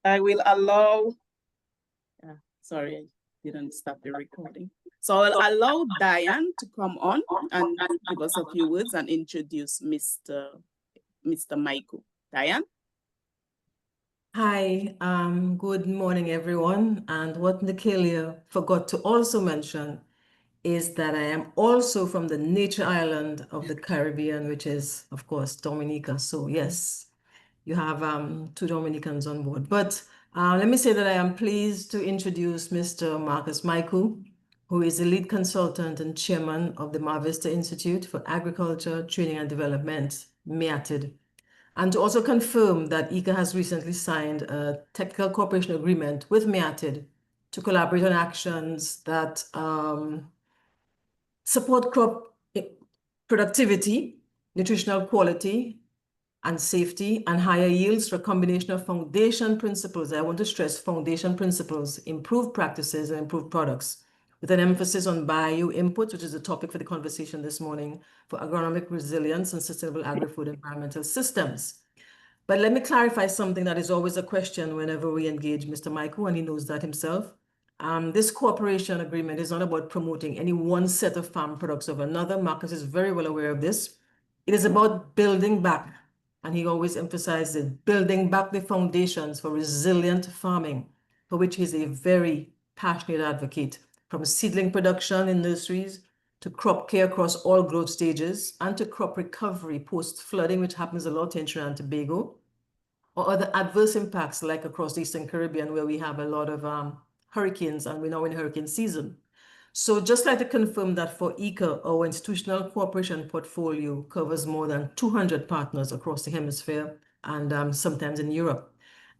I will allow, sorry, I didn't stop the recording. So I'll allow Diane to come on and give us a few words and introduce Mr. Mycoo. Diane? Hi, good morning, everyone. And what Nikelia forgot to also mention is that I am also from the nature island of the Caribbean, which is, of course, Dominica. So yes, you have two Dominicans on board. But let me say that I am pleased to introduce Mr. Marcus Mycoo, who is the lead consultant and chairman of the MarVista Institute for Agriculture, Training and Development, MIATD. And to also confirm that ICA has recently signed a technical cooperation agreement with MIATD to collaborate on actions that support crop productivity, nutritional quality, and safety, and higher yields for a combination of foundation principles. I want to stress foundation principles, improved practices, and improved products, with an emphasis on bio input, which is the topic for the conversation this morning, for agronomic resilience and sustainable agri-food environmental systems. But let me clarify something that is always a question whenever we engage Mr. Mycoo, and he knows that himself. This cooperation agreement is not about promoting any one set of farm products over another. Marcus is very well aware of this. It is about building back, and he always emphasizes building back the foundations for resilient farming, for which he's a very passionate advocate, from seedling production in nurseries to crop care across all growth stages, and to crop recovery post-flooding, which happens a lot in Trinidad and Tobago, or other adverse impacts like across the Eastern Caribbean, where we have a lot of hurricanes, and we're now in hurricane season. So just like to confirm that for ICA, our institutional cooperation portfolio covers more than 200 partners across the hemisphere and sometimes in Europe.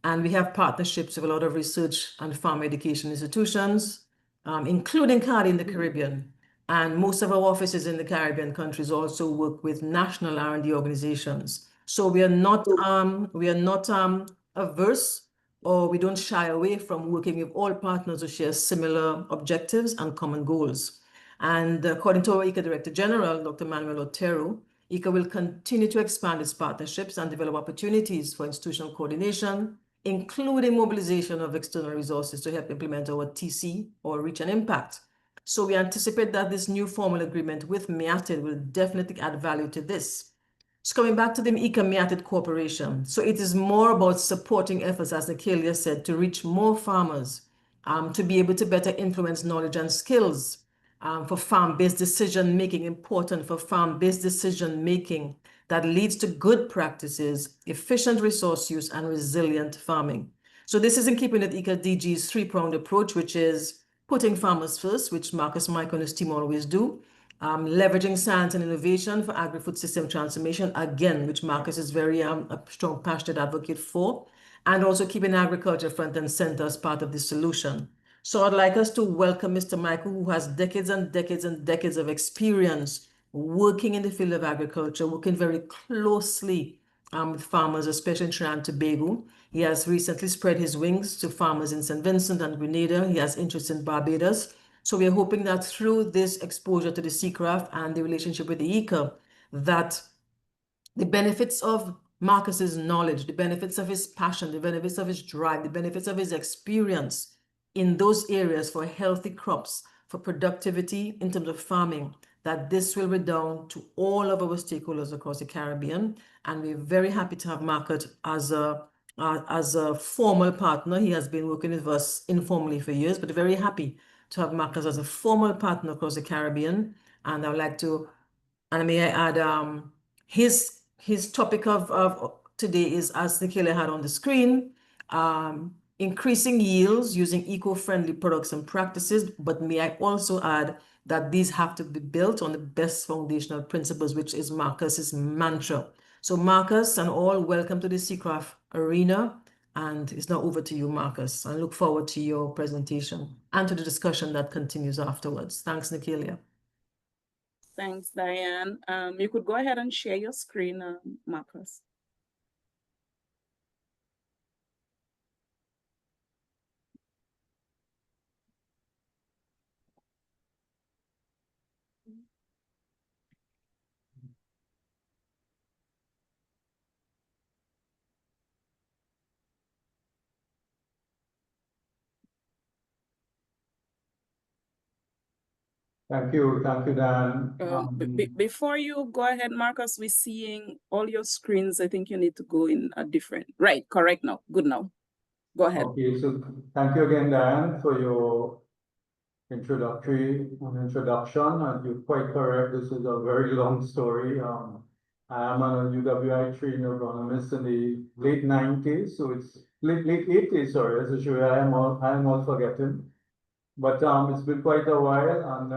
And we have partnerships with a lot of research and farm education institutions, including CARD in the Caribbean. And most of our offices in the Caribbean countries also work with national R&D organizations. So we are not averse, or we don't shy away from working with all partners who share similar objectives and common goals. And according to our ICA Director General, Dr. Manuel Otero, ICA will continue to expand its partnerships and develop opportunities for institutional coordination, including mobilization of external resources to help implement our TC, or Reach and Impact. So we anticipate that this new formal agreement with MIATD will definitely add value to this. So coming back to the ICA MIATD Corporation, so it is more about supporting efforts, as Nikelia said, to reach more farmers, to be able to better influence knowledge and skills for farm-based decision-making, important for farm-based decision-making that leads to good practices, efficient resource use, and resilient farming. So this is in keeping with ICA DG's three-pronged approach, which is putting farmers first, which Marcus Mycoo and his team always do, leveraging science and innovation for agri-food system transformation, again, which Marcus is very a strong, passionate advocate for, and also keeping agriculture front and center as part of the solution. So I'd like us to welcome Mr. Mycoo, who has decades and decades and decades of experience working in the field of agriculture, working very closely with farmers, especially in Trinidad and Tobago. He has recently spread his wings to farmers in St. Vincent and Grenada. He has interest in Barbados. So we are hoping that through this exposure to the CCRAF and the relationship with the ICA, that the benefits of Marcus's knowledge, the benefits of his passion, the benefits of his drive, the benefits of his experience in those areas for healthy crops, for productivity in terms of farming, that this will redound to all of our stakeholders across the Caribbean. And we're very happy to have Marcus as a formal partner. He has been working with us informally for years, but very happy to have Marcus as a formal partner across the Caribbean. And I would like to, and may I add, his topic of today is, as Nikelia had on the screen, increasing yields using eco-friendly products and practices. But may I also add that these have to be built on the best foundational principles, which is Marcus's mantra. So Marcus and all, welcome to the CCRAF arena. And it's now over to you, Marcus. I look forward to your presentation and to the discussion that continues afterwards. Thanks, Nikelia. Thanks, Diane. You could go ahead and share your screen, Marcus. Thank you, Dan. Before you go ahead, Marcus, we're seeing all your screens. I think you need to go in a different, right, correct now, good now. Go ahead. Okay, so thank you again, Dan, for your introduction. And you're quite correct, this is a very long story. I am a UWI trained agronomist in the late 90s, so it's late 80s, sorry, as sure I am all forgetting. But it's been quite a while, and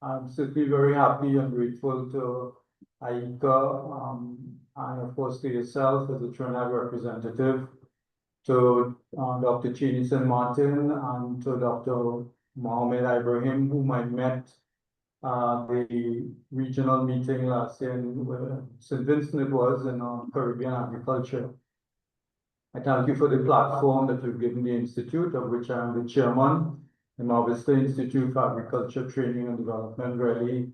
I'm certainly very happy and grateful to ICA, and of course to yourself as a Trinidad representative, to Dr. Chini St. Martin, and to Dr. Mohammed Ibrahim, whom I met the regional meeting last year in St. Vincent it was, in Caribbean agriculture. I thank you for the platform that you've given the Institute, of which I am the chairman. The MarVista Institute for Agriculture Training and Development really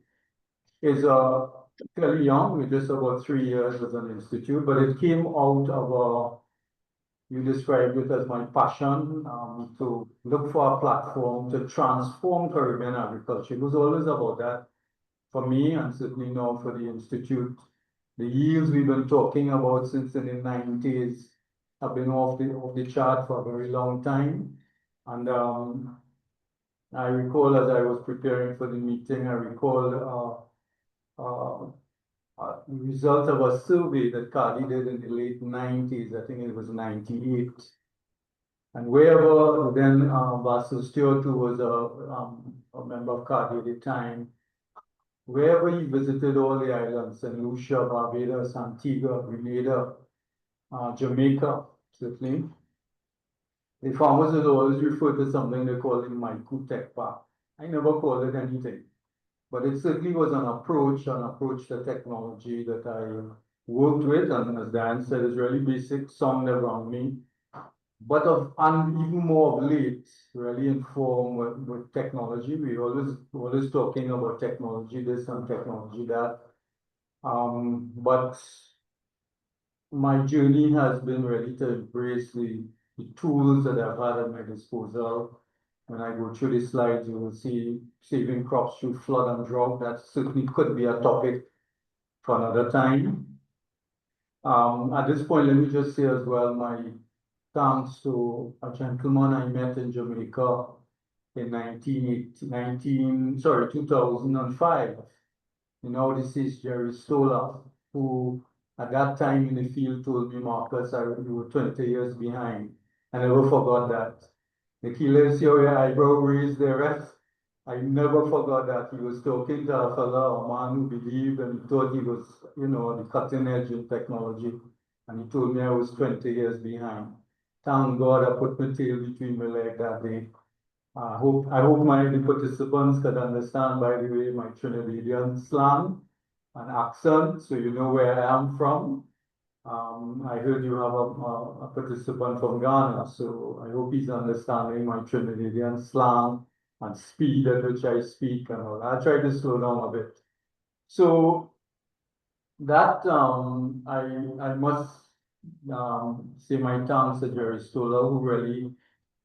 is fairly young. We're just about 3 years as an institute, but it came out of you described it as my passion to look for a platform to transform Caribbean agriculture. It was always about that for me, and certainly now for the Institute. The yields we've been talking about since in the 90s have been off the chart for a very long time. And I recall, as I was preparing for the meeting, I recall the result of a survey that Cardi did in the late 90s, I think it was 98. And wherever then Basil Stewart, who was a member of Cardi at the time, wherever he visited all the islands, St. Lucia, Barbados, Antigua, Grenada, Jamaica, certainly, the farmers would always refer to something they call the Mycoo Tech Park. I never called it anything, but it certainly was an approach to technology that I worked with, and as Dan said, it's really basic, sound around me, but and even more of late, really informed with technology. We always talking about technology, this and technology that. But my journey has been really to embrace the tools that I've had at my disposal. When I go through the slides, you will see saving crops through flood and drought. That certainly could be a topic for another time. At this point, let me just say as well, my thanks to a gentleman I met in Jamaica in 2005. You know, this is Jerry Stoller, who at that time in the field told me, Marcus, you were 20 years behind. I never forgot that. The killers here, your eyebrow raised the rest. I never forgot that. He was talking to a fellow, a man who believed and he thought he was, you know, the cutting edge in technology. And he told me I was 20 years behind. Thank God I put my tail between my legs that day. I hope the participants could understand, by the way, my Trinidadian slang and accent, so you know where I am from. I heard you have a participant from Ghana, so I hope he's understanding my Trinidadian slang and speed at which I speak and all. I try to slow down a bit. So that I must say my thanks to Jerry Stoller, who really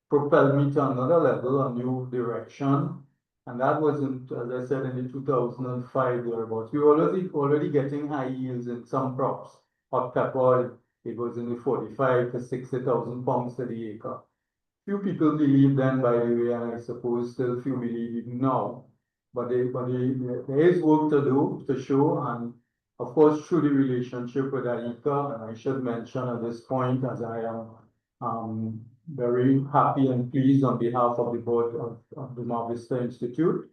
propelled me to another level, a new direction. And that was, as I said, in the 2005 thereabouts. We were already getting high yields in some crops. Hot pepper, it was in the 45 to 60,000 pounds to the acre. Few people believe then, by the way, and I suppose still few believe even now. But there is work to do, to show, and of course, through the relationship with ICA, and I should mention at this point, as I am very happy and pleased on behalf of the board of the MarVista Institute,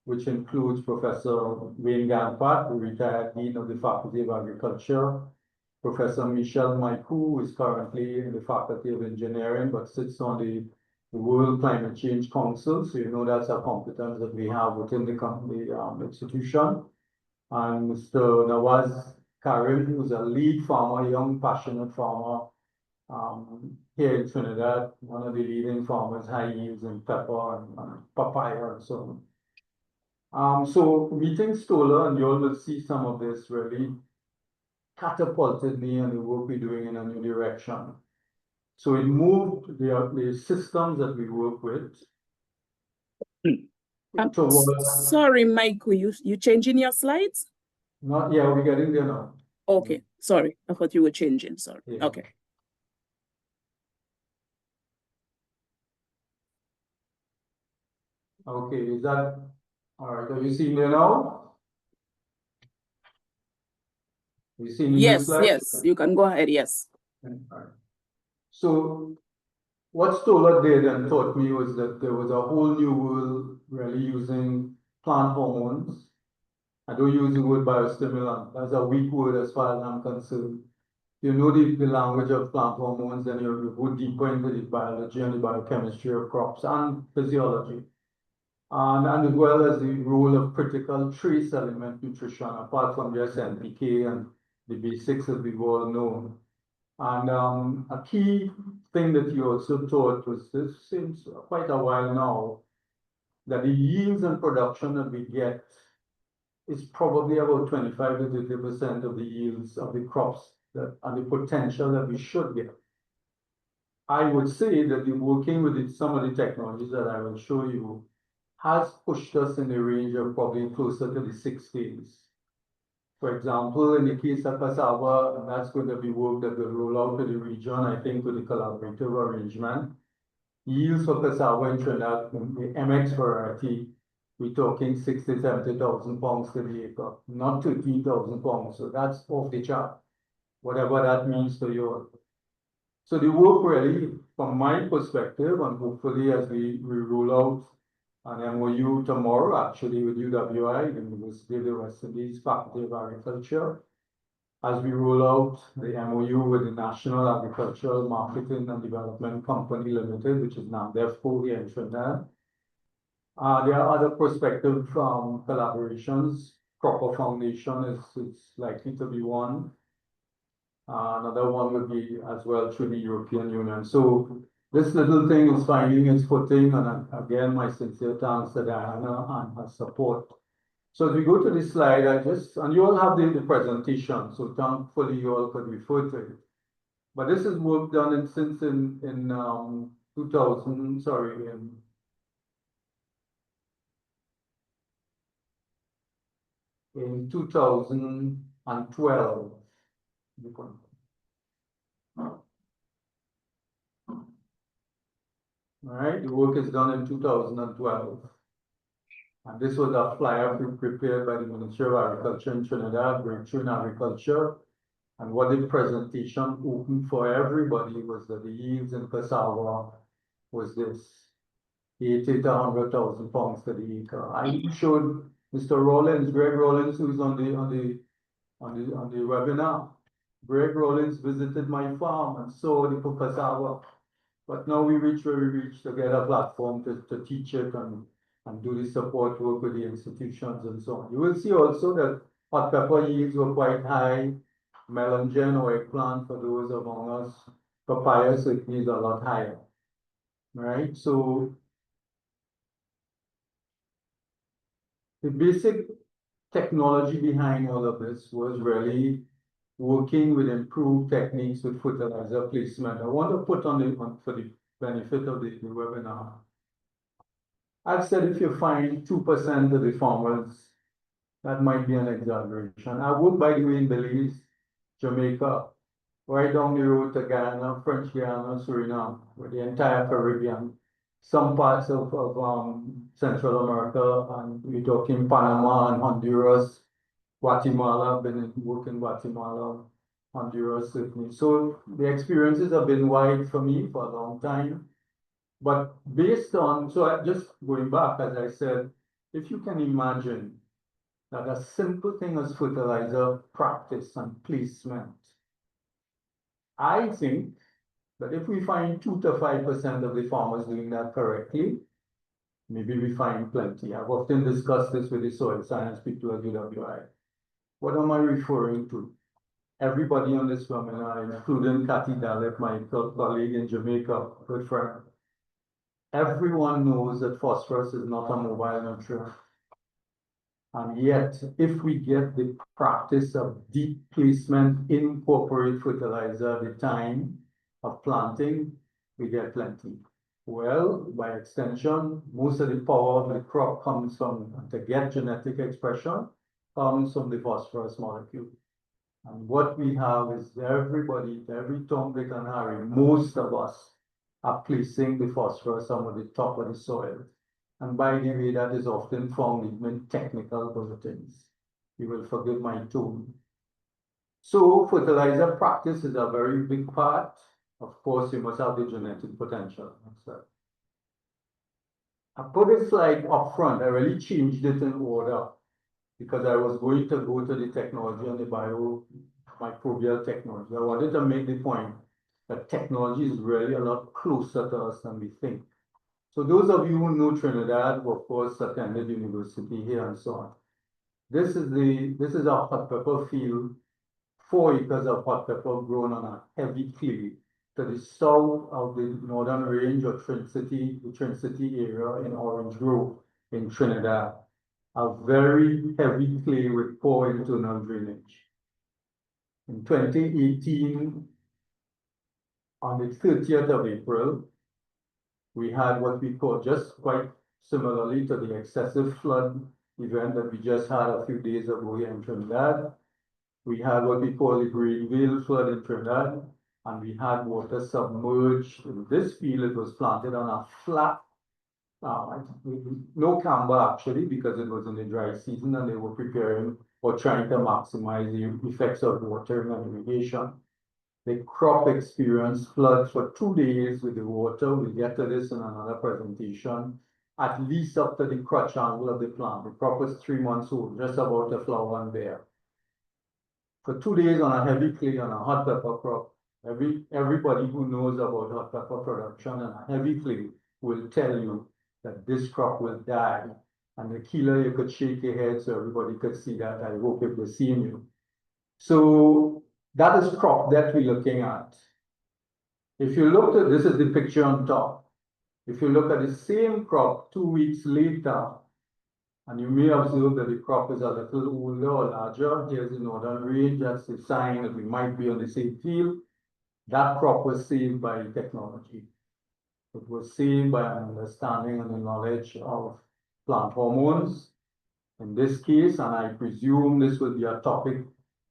which includes Professor Wayne Gampat, the retired Dean of the Faculty of Agriculture, Professor Michel Mycoo, who is currently in the Faculty of Engineering, but sits on the World Climate Change Council, so you know that's a competence that we have within the institution. And Mr. Nawaz Karim, who's a lead farmer, young, passionate farmer, here in Trinidad, one of the leading farmers, high yields in pepper and papaya and so on. So meeting Stoller, and you all will see some of this, really catapulted me and the work we're doing in a new direction. So it moved the systems that we work with Sorry, Mycoo, you changing your slides? Not, yeah, we're getting there now. Okay, sorry, I thought you were changing, sorry. Yeah. Okay. Okay, is that, all right, have you seen there now? You seen the new Yes, slide? yes, you can go ahead, yes. All right. So what Stoller did and taught me was that there was a whole new world really using plant hormones. I don't use the word biostimulant. That's a weak word as far as I'm concerned. You know the language of plant hormones, and you go deeper into the biology and the biochemistry of crops and physiology. And as well as the role of critical trace element nutrition, apart from just NPK and the basics that we all know. And a key thing that you also taught was this since quite a while now, that the yields and production that we get is probably about 25 to 30% of the yields of the crops that, and the potential that we should get. I would say that the working with some of the technologies that I will show you has pushed us in the range of probably closer to the 60s. For example, in the case of cassava, and that's going to be work that will roll out to the region, I think, with the collaborative arrangement. Yields for cassava in Trinidad, the MX variety, we're talking 60, 70,000 pounds to the acre, not 13,000 pounds. So that's off the chart, whatever that means to you. So the work really, from my perspective, and hopefully as we roll out an MOU tomorrow, actually, with UWI, the University of the West Indies Faculty of Agriculture, as we roll out the MOU with the National Agricultural Marketing and Development Company Limited, which is now NADEFCO here in Trinidad. There are other prospective collaborations. Cropper Foundation is likely to be one. Another one would be as well through the European Union. So this little thing is finding its footing, and again, my sincere thanks to Diana and her support. So as we go to this slide, and you all have the presentation, so thankfully you all could refer to it. But this is work done since in 2000, sorry, in 2012. All right, the work is done in 2012. And this was a flyer prepared by the Ministry of Agriculture in Trinidad, Breakthrough in Agriculture. And what the presentation opened for everybody was that the yields in cassava was this 80 to 100,000 pounds to the acre. I showed Mr. Rollins, Greg Rollins, who's on the webinar. Greg Rollins visited my farm and saw the cassava. But now we reach where we reach to get a platform to teach it and do the support work with the institutions and so on. You will see also that hot pepper yields were quite high. Melangen or eggplant for those among us. Papaya certainly is a lot higher. Right? So the basic technology behind all of this was really working with improved techniques with fertilizer placement. I want to put on for the benefit of the webinar. I've said if you find 2% of the farmers, that might be an exaggeration. I work, by the way, in Belize, Jamaica, right down the road to Guyana, French Guiana, Suriname, with the entire Caribbean, some parts of Central America, and we're talking Panama and Honduras, Guatemala. I've been working in Guatemala, Honduras, certainly. So the experiences have been wide for me for a long time. But based on, just going back, as I said, if you can imagine that a simple thing as fertilizer practice and placement, I think that if we find 2 to 5% of the farmers doing that correctly, maybe we find plenty. I've often discussed this with the soil science people at UWI. What am I referring to? Everybody on this webinar, including Cathy Dalek, my colleague in Jamaica, good friend. Everyone knows that phosphorus is not a mobile nutrient. And yet, if we get the practice of deep placement, incorporate fertilizer at the time of planting, we get plenty. Well, by extension, most of the power of the crop comes from, to get genetic expression, comes from the phosphorus molecule. And what we have is everybody, every Tom, Dick, and Harry, most of us are placing the phosphorus on the top of the soil. And by the way, that is often found even in technical bulletins. You will forgive my tone. So fertilizer practice is a very big part. Of course, you must have the genetic potential. I put this slide up front. I really changed it in order because I was going to go to the technology and the microbial technology. I wanted to make the point that technology is really a lot closer to us than we think. So those of you who know Trinidad, who of course attended university here and so on. This is a hot pepper field, 4 acres of hot pepper grown on a heavy clay to the south of the northern range of the Trin City area in Orange Grove in Trinidad. A very heavy clay with poor internal drainage. In 2018, on the 30th of April, we had what we call, just quite similarly to the excessive flood event that we just had a few days ago here in Trinidad. We had what we call the Greenville flood in Trinidad, and we had water submerged in this field. It was planted on a flat, no camber actually, because it was in the dry season and they were preparing or trying to maximize the effects of watering and irrigation. The crop experienced flood for 2 days with the water. We'll get to this in another presentation. At least up to the crotch angle of the plant. The crop was 3 months old, just about to flower and bear. For 2 days on a heavy clay on a hot pepper crop, everybody who knows about hot pepper production and a heavy clay will tell you that this crop will die. And the killer, you could shake your head so everybody could see that. I hope it was seeing you. So that is crop that we're looking at. If you look at, this is the picture on top. If you look at the same crop 2 weeks later, and you may observe that the crop is a little older or larger. Here's the northern range. That's the sign that we might be on the same field. That crop was saved by technology. It was saved by an understanding and a knowledge of plant hormones. In this case, and I presume this will be a topic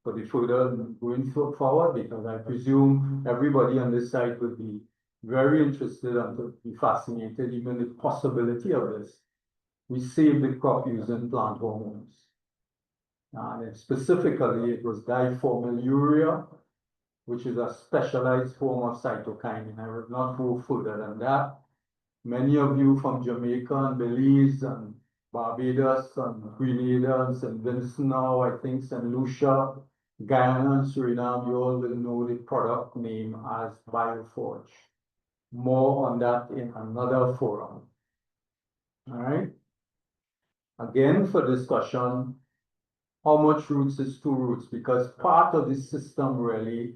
for the further going forward, because I presume everybody on this side would be very interested and would be fascinated, even the possibility of this. We saved the crop using plant hormones. And specifically, it was diformylurea, which is a specialized form of cytokinin. I will not go further than that. Many of you from Jamaica and Belize and Barbados and Grenada and St. Vincent now, I think St. Lucia, Guyana and Suriname, you all will know the product name as Bioforge. More on that in another forum. All right. Again, for discussion, how much roots is 2 roots? Because part of this system really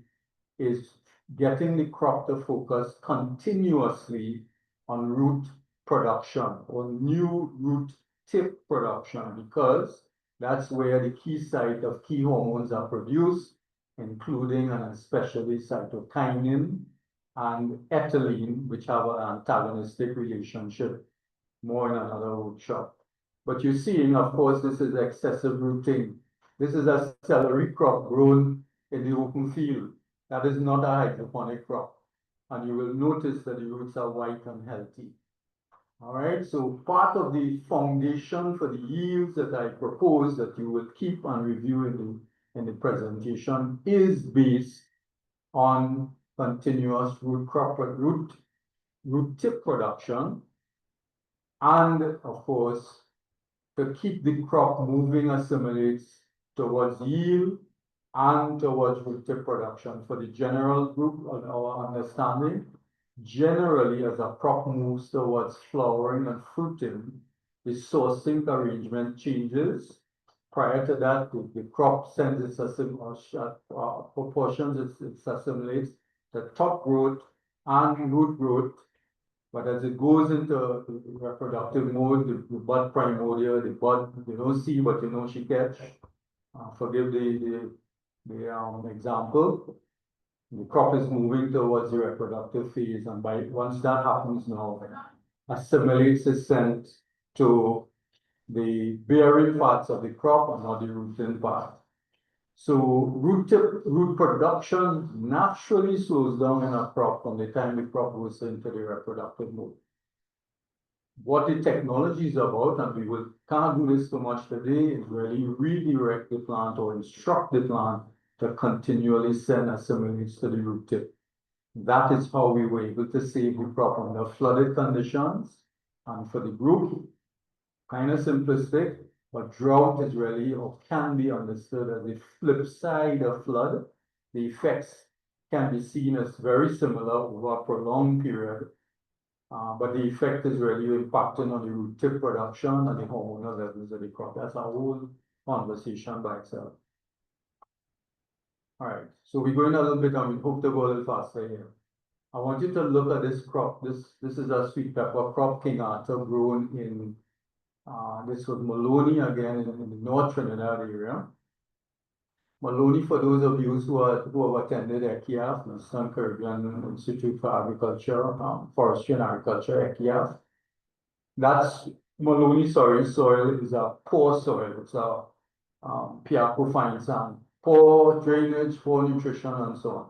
is getting the crop to focus continuously on root production or new root tip production, because that's where the key site of key hormones are produced, including and especially cytokinin and ethylene, which have an antagonistic relationship, more in another workshop. But you're seeing, of course, this is excessive rooting. This is a celery crop grown in the open field. That is not a hydroponic crop. And you will notice that the roots are white and healthy. All right, so part of the foundation for the yields that I propose that you will keep and review in the presentation is based on continuous root tip production, and of course, to keep the crop moving assimilates towards yield and towards root tip production. For the general group of our understanding, generally as a crop moves towards flowering and fruiting, the sourcing arrangement changes. Prior to that, the crop sends its proportions, it assimilates the top growth and root growth. But as it goes into reproductive mode, the bud primordial, the bud, you don't see, but you know she catch. Forgive the example. The crop is moving towards the reproductive phase, and once that happens now, assimilates is sent to the bearing parts of the crop and not the rooting part. So root production naturally slows down in a crop from the time the crop goes into the reproductive mode. What the technology is about, and we can't do this so much today, is really redirect the plant or instruct the plant to continually send assimilates to the root tip. That is how we were able to save the crop under flooded conditions. And for the group, kind of simplistic, but drought is really or can be understood as the flip side of flood. The effects can be seen as very similar over a prolonged period, but the effect is really impacting on the root tip production and the hormonal levels of the crop. That's a whole conversation by itself. All right, so we're going a little bit, and we hope to go a little faster here. I want you to look at this crop. This is a sweet pepper crop, King Arthur, grown in this was Maloney again in the North Trinidad area. Maloney, for those of you who have attended ECIAF, the Eastern Caribbean Institute for Agriculture, Forestry and Agriculture, ECIAF. That's Maloney soil is a poor soil. It's a Piaco fine sand, poor drainage, poor nutrition, and so on.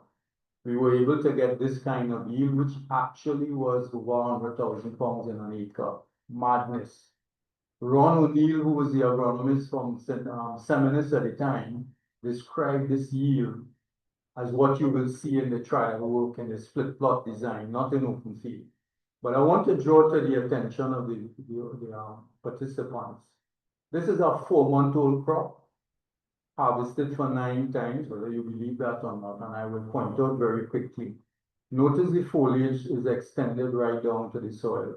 We were able to get this kind of yield, which actually was 100,000 pounds in an acre. Madness. Ron O'Neill, who was the agronomist from Seminis at the time, described this yield as what you will see in the trial work in the split plot design, not in open field. But I want to draw to the attention of the participants. This is a 4-month-old crop, harvested for 9 times, whether you believe that or not, and I will point out very quickly. Notice the foliage is extended right down to the soil.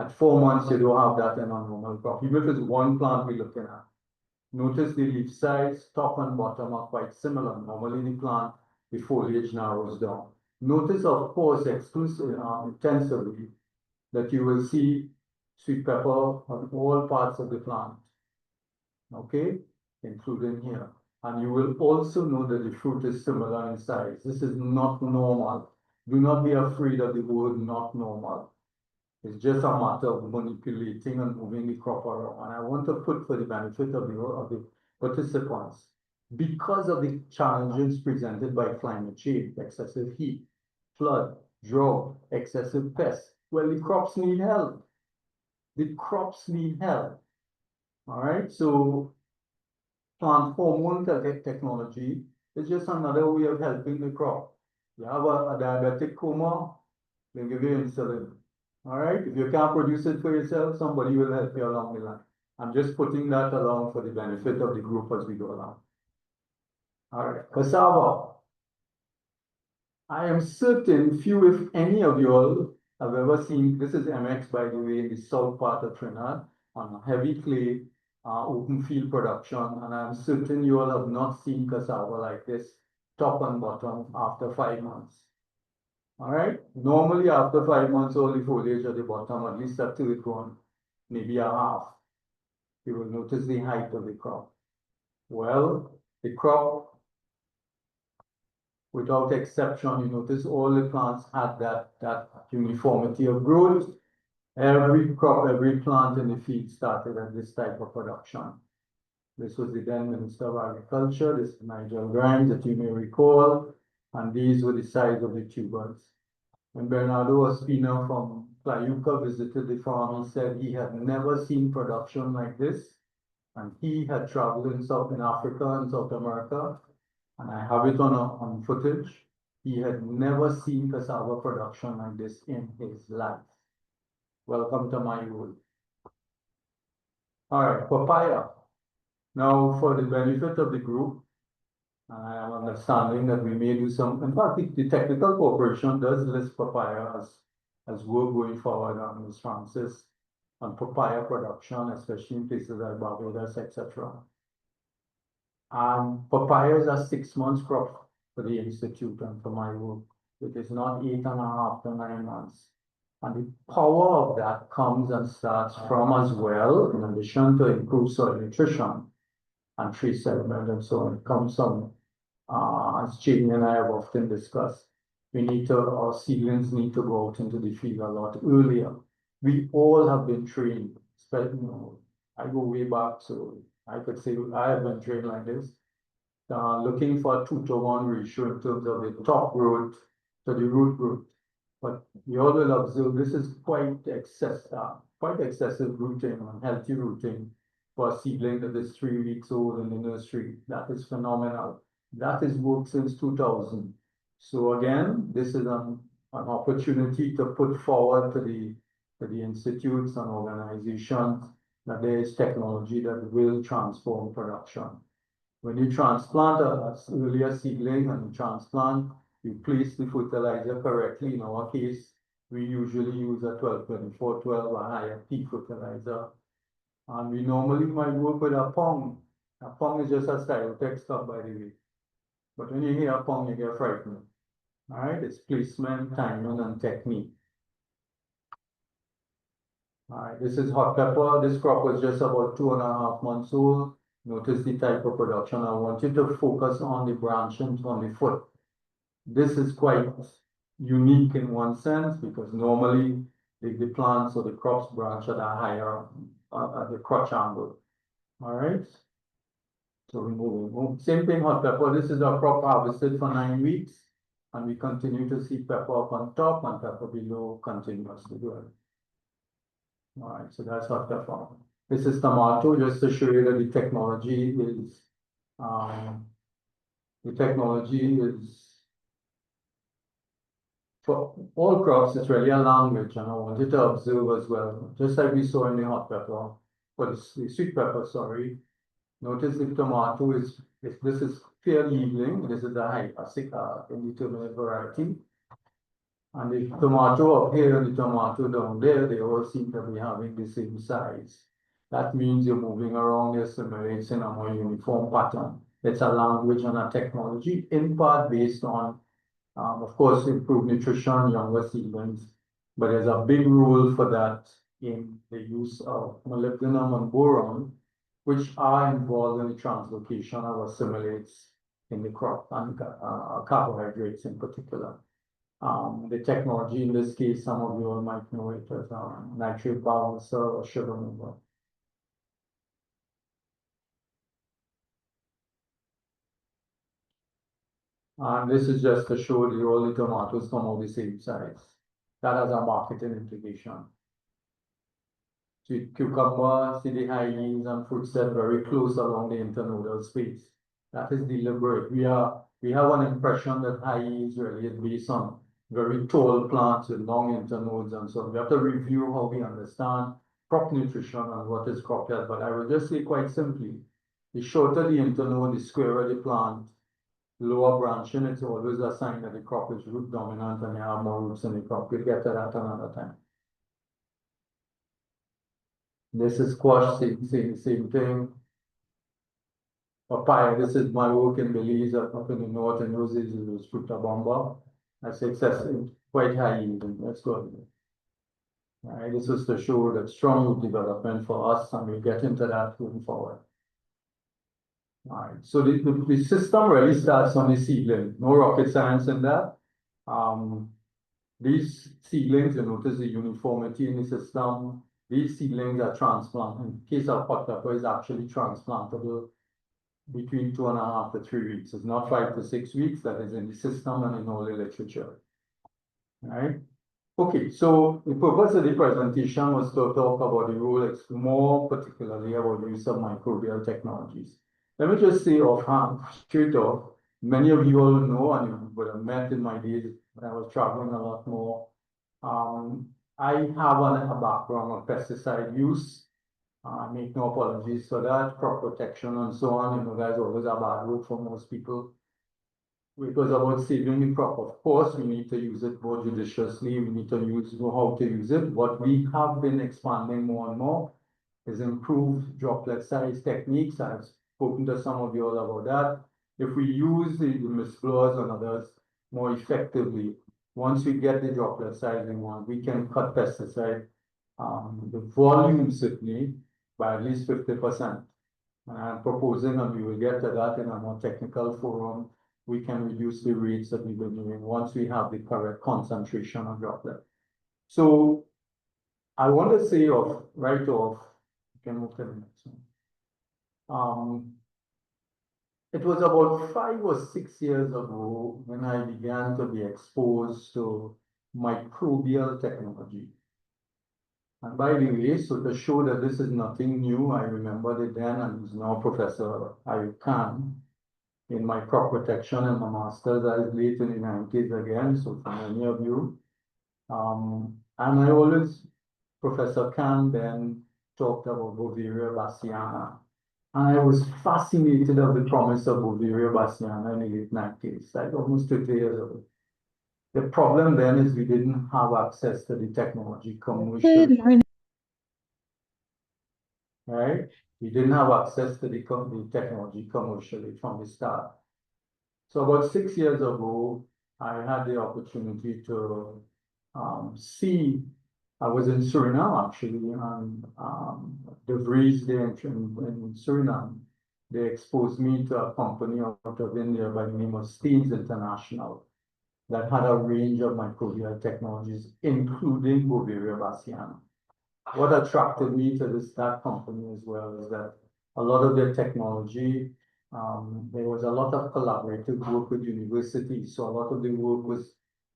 At 4 months, you don't have that in a normal crop. Even if it's one plant we're looking at. Notice the leaf size, top and bottom are quite similar. Normally the plant, the foliage narrows down. Notice, of course, intensively, that you will see sweet pepper on all parts of the plant. Okay, including here. And you will also know that the fruit is similar in size. This is not normal. Do not be afraid of the word not normal. It's just a matter of manipulating and moving the crop around. And I want to put for the benefit of the participants, because of the challenges presented by climate change, excessive heat, flood, drought, excessive pests, well, the crops need help. The crops need help. All right, so plant hormone technology is just another way of helping the crop. You have a diabetic coma, they give you insulin. All right, if you can't produce it for yourself, somebody will help you along the line. I'm just putting that along for the benefit of the group as we go along. All right, cassava. I am certain few, if any of you all, have ever seen, this is MX, by the way, in the south part of Trinidad, on heavy clay, open field production, and I'm certain you all have not seen cassava like this, top and bottom, after 5 months. All right, normally after 5 months, all the foliage at the bottom, at least up to it gone, maybe a half. You will notice the height of the crop. Well, the crop, without exception, you notice all the plants had that uniformity of growth. Every crop, every plant in the field started at this type of production. This was the then Minister of Agriculture. This is Nigel Grimes, that you may recall, and these were the size of the tubers. When Bernardo Ospina from Playuca visited the farm, he said he had never seen production like this, and he had traveled in Africa and South America, and I have it on footage. He had never seen cassava production like this in his life. Welcome to my world. All right, papaya. Now, for the benefit of the group, I am understanding that we may do some, in fact, the technical cooperation does list papaya as work going forward on Ms. Francis on papaya production, especially in places like Barbados, etc. Papaya is a 6 months crop for the Institute and for my work. It is not 8.5 to 9 months. And the power of that comes and starts from as well, in addition to improved soil nutrition and tree settlement and so on, it comes from as Jamie and I have often discussed, our seedlings need to go out into the field a lot earlier. We all have been trained, especially, I go way back, so I could say I have been trained like this, looking for a 2-to-1 ratio in terms of the top root to the root growth. But we all will observe this is quite excessive rooting and healthy rooting for a seedling that is 3 weeks old in the nursery. That is phenomenal. That is worked since 2000. So again, this is an opportunity to put forward to the institutes and organizations that there is technology that will transform production. When you transplant a earlier seedling and transplant, you place the fertilizer correctly. In our case, we usually use a 12-24-12, a higher peak fertilizer. And we normally might work with a pong. A pong is just a styrotech stuff, by the way. But when you hear a pong, you get frightened. All right, it's placement, timing, and technique. All right, this is hot pepper. This crop was just about 2.5 months old. Notice the type of production. I want you to focus on the branching on the foot. This is quite unique in one sense because normally the plants or the crops branch at a higher, at the crotch angle. All right. So we're moving. Same thing, hot pepper. This is our crop harvested for 9 weeks. And we continue to see pepper up on top and pepper below continuously. All right, so that's hot pepper. This is tomato, just to show you that the technology is for all crops, it's really a language, and I want you to observe as well, just like we saw in the hot pepper, or the sweet pepper, sorry. Notice the tomato is, if this is fair yielding, this is a high, indeterminate variety. And the tomato up here and the tomato down there, they all seem to be having the same size. That means you're moving around your assimilates in a more uniform pattern. It's a language and a technology, in part based on, of course, improved nutrition, younger seedlings, but there's a big role for that in the use of molybdenum and boron, which are involved in the translocation of assimilates in the crop and carbohydrates in particular. The technology in this case, some of you all might know it as nitrate balancer or sugar mover. And this is just to show you all the tomatoes come out the same size. That has a marketing implication. Sweet cucumber, see the high yields and fruit set very close along the internodal space. That is deliberate. We have an impression that high yields really is based on very tall plants with long internodes, and so we have to review how we understand crop nutrition and what is crop health. But I will just say quite simply, the shorter the internode, the squarer the plant, lower branching, it's always a sign that the crop is root dominant and you have more roots in the crop. We'll get to that another time. This is squash, same thing. Papaya, this is my work in Belize up in the north, and those is fruta bomba. That's excessive, quite high yielding. Let's go ahead. All right, this is to show that strong root development for us, and we'll get into that moving forward. All right, so the system really starts on the seedling. No rocket science in that. These seedlings, you notice the uniformity in the system. These seedlings are transplanted. In the case of hot pepper, is actually transplantable between 2.5 to 3 weeks. It's not 5 to 6 weeks. That is in the system and in all the literature. All right. Okay, so the purpose of the presentation was to talk about the role, more particularly about the use of microbial technologies. Let me just say offhand, straight off, many of you all know, and you would have met in my days when I was traveling a lot more. I have a background of pesticide use. I make no apologies for that, crop protection and so on. You know, that's always a bad word for most people. Because about saving the crop, of course, we need to use it more judiciously. We need to know how to use it. What we have been expanding more and more is improved droplet size techniques. I've spoken to some of you all about that. If we use the mist blowers and others more effectively, once we get the droplet size we want, we can cut pesticide, the volume certainly, by at least 50%. I'm proposing, and we will get to that in a more technical forum, we can reduce the rates that we've been doing once we have the correct concentration of droplet. So I want to say right off, you can move to the next one. It was about 5 or 6 years ago when I began to be exposed to microbial technology. And by the way, so to show that this is nothing new, I remember it then, and he's now Professor Ayub Khan in my crop protection and my master's. I was late in the 90s again, so for many of you. And I always, Professor Khan then talked about Bovaria bassiana. And I was fascinated of the promise of Bovaria bassiana in the late 90s, like almost 50 years ago. The problem then is we didn't have access to the technology commercially. Right? We didn't have access to the technology commercially from the start. So about 6 years ago, I had the opportunity to see, I was in Suriname actually, and De Vries there in Suriname, they exposed me to a company out of India by the name of Steens International that had a range of microbial technologies, including Bovaria bassiana. What attracted me to that company as well is that a lot of their technology, there was a lot of collaborative work with universities. So a lot of the work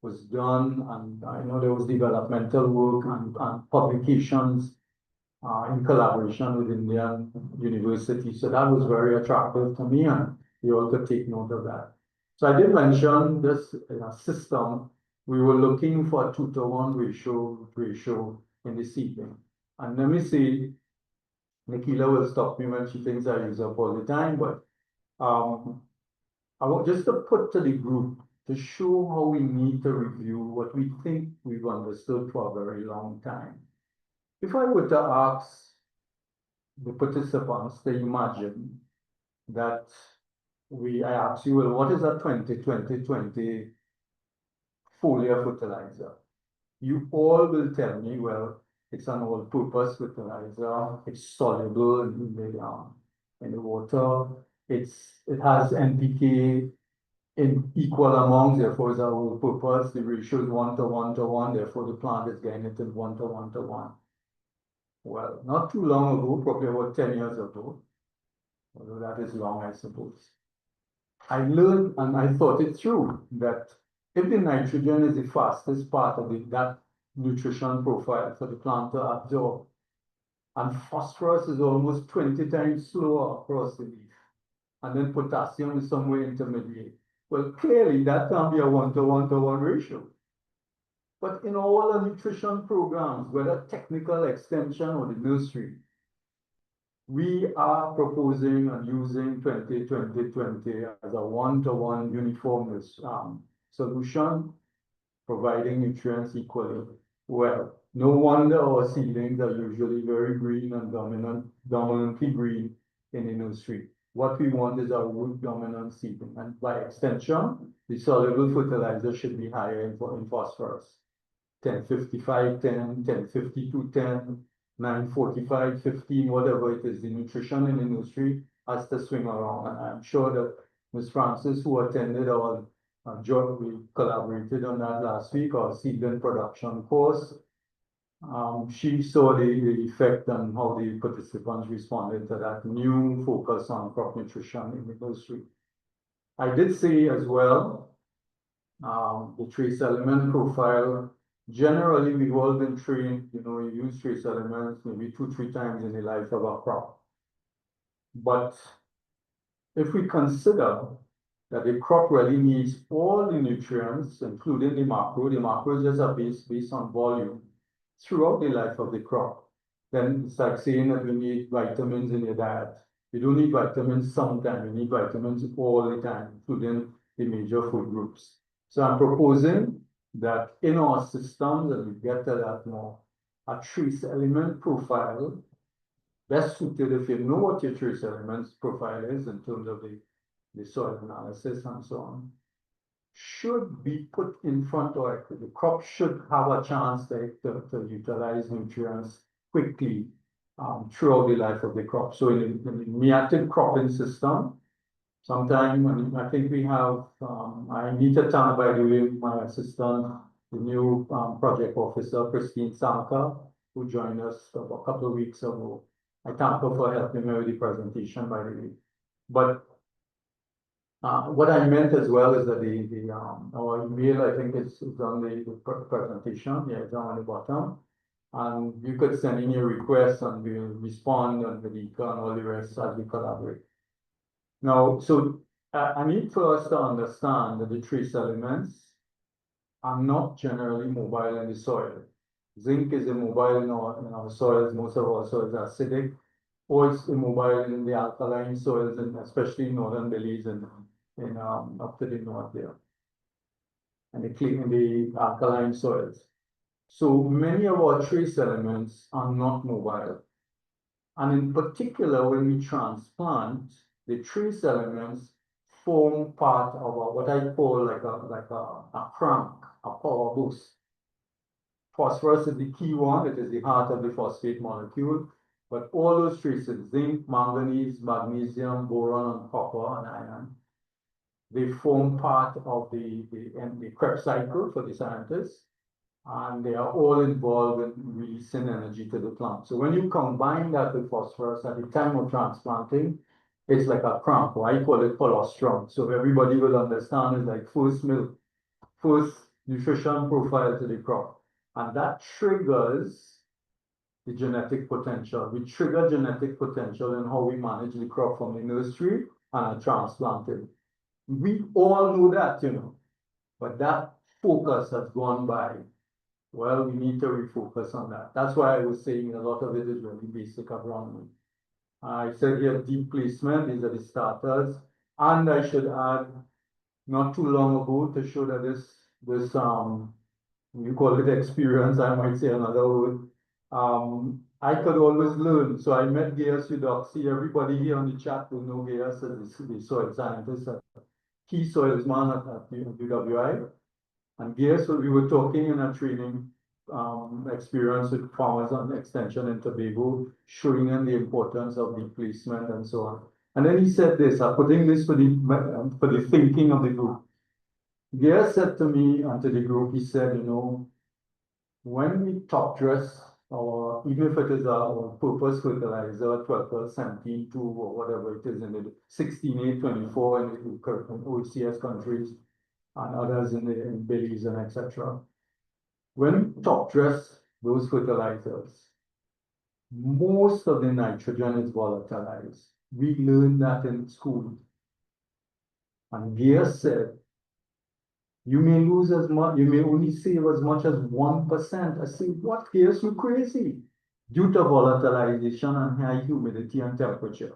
was done, and I know there was developmental work and publications in collaboration with Indian universities. So that was very attractive to me, and you all could take note of that. So I did mention this system. We were looking for a 2-to-1 ratio in the seedling. And let me see, Nikila will stop me when she thinks I use up all the time, but I want just to put to the group to show how we need to review what we think we've understood for a very long time. If I were to ask the participants to imagine that I ask you, well, what is a 20-20-20 foliar fertilizer? You all will tell me, well, it's an all-purpose fertilizer. It's soluble in the water. It has NPK in equal amounts, therefore it's a all-purpose. The ratio is 1-to-1-to-1, therefore the plant is getting it in 1-to-1-to-1. Well, not too long ago, probably about 10 years ago, although that is long, I suppose, I learned and I thought it through that if the nitrogen is the fastest part of that nutrition profile for the plant to absorb, and phosphorus is almost 20 times slower across the leaf, and then potassium is somewhere intermediate. Well, clearly that can be a 1-to-1-to-1 ratio. But in all our nutrition programs, whether technical extension or the nursery, we are proposing and using 20-20-20 as a 1-to-1 uniform solution, providing nutrients equally. Well, no wonder our seedlings are usually very green and dominantly green in the nursery. What we want is a root dominant seedling, and by extension, the soluble fertilizer should be higher in phosphorus. 10-55-10, 10-52-10, 9-45-15, whatever it is, the nutrition in the nursery has to swing around. And I'm sure that Ms. Francis, who attended our job, we collaborated on that last week, our seedling production course. She saw the effect and how the participants responded to that new focus on crop nutrition in the nursery. I did say as well, the trace element profile. Generally, we've all been trained, you use trace elements maybe 2-3 times in the life of a crop. But if we consider that the crop really needs all the nutrients, including the macro is just a based on volume throughout the life of the crop, then it's like saying that we need vitamins in your diet. You don't need vitamins sometimes, you need vitamins all the time, including the major food groups. So I'm proposing that in our systems, and we get to that more, a trace element profile, best suited if you know what your trace elements profile is in terms of the soil analysis and so on, should be put in front of it. The crop should have a chance to utilize nutrients quickly throughout the life of the crop. So in the MIATD cropping system, sometime, and I think we have, I need to thank, by the way, my assistant, the new project officer, Christine Sanka, who joined us a couple of weeks ago. I thank her for helping me with the presentation, by the way. But what I meant as well is that our email, I think is on the presentation, yeah, it's on the bottom. And you could send in your requests and we'll respond on the link and all the rest as we collaborate. Now, so I need for us to understand that the trace elements are not generally mobile in the soil. Zinc is immobile in our soils. Most of our soils are acidic, or it's immobile in the alkaline soils, and especially in northern Belize and up to the north there, and in the alkaline soils. So many of our trace elements are not mobile. And in particular, when we transplant, the trace elements form part of what I call like a crank, a power boost. Phosphorus is the key one, it is the heart of the phosphate molecule. But all those traces, zinc, manganese, magnesium, boron, and copper, and iron, they form part of the Krebs cycle for the scientists. And they are all involved in releasing energy to the plant. So when you combine that with phosphorus at the time of transplanting, it's like a cramp, or I call it colostrum. So everybody will understand it's like first milk, first nutrition profile to the crop. And that triggers the genetic potential. We trigger genetic potential in how we manage the crop from the nursery and transplanted. We all know that, but that focus has gone by. Well, we need to refocus on that. That's why I was saying a lot of it is really basic agronomy. I said here deep placement, these are the starters. And I should add, not too long ago, to show that this you call it experience, I might say another word. I could always learn. So I met Gaius Eudoxie. Everybody here on the chat will know Gaius as the soil scientist, key soilsman at UWI. And Gaius, we were talking in a training experience with farmers on extension in Tobago, showing them the importance of deep placement and so on. And then he said this, I'm putting this for the thinking of the group. Gaius said to me and to the group, he said, when we top dress, or even if it is our purpose fertilizer, 12-17-2 or whatever it is in the 16-8-24 in the OCS countries, and others in Belize and etc. When we top dress those fertilizers, most of the nitrogen is volatilized. We learned that in school. And Gaius said, you may lose as much, you may only save as much as 1%. I say, what, Gaius, you crazy? Due to volatilization and high humidity and temperature.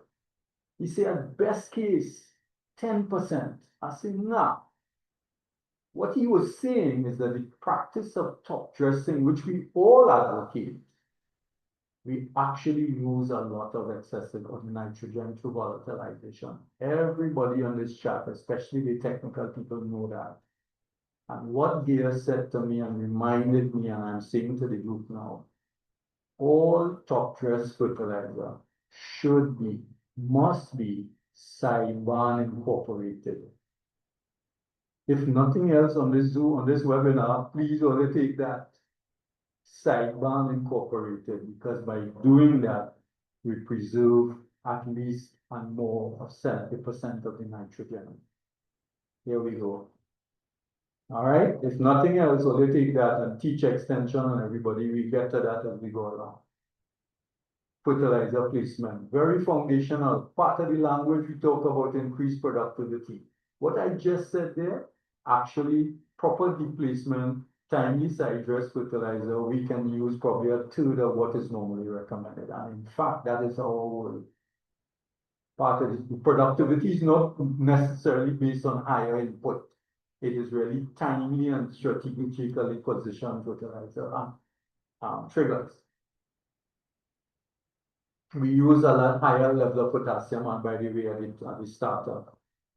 He said, at best case, 10%. I say, nah. What he was saying is that the practice of top dressing, which we all advocate, we actually lose a lot of excessive nitrogen through volatilization. Everybody on this chat, especially the technical people, know that. And what Gaius said to me and reminded me, and I'm saying to the group now, all top dress fertilizer should be, must be, sidebar incorporated. If nothing else on this Zoom, on this webinar, please only take that sidebar incorporated, because by doing that, we preserve at least and more of 70% of the nitrogen. Here we go. All right, if nothing else, only take that and teach extension and everybody, we get to that as we go along. Fertilizer placement, very foundational. Part of the language we talk about increased productivity. What I just said there, actually proper deep placement, timely side dress fertilizer, we can use probably a third of what is normally recommended. And in fact, that is our whole part of it. Productivity is not necessarily based on higher input. It is really timely and strategically positioned fertilizer and triggers. We use a lot higher level of potassium, and by the way, at the starter.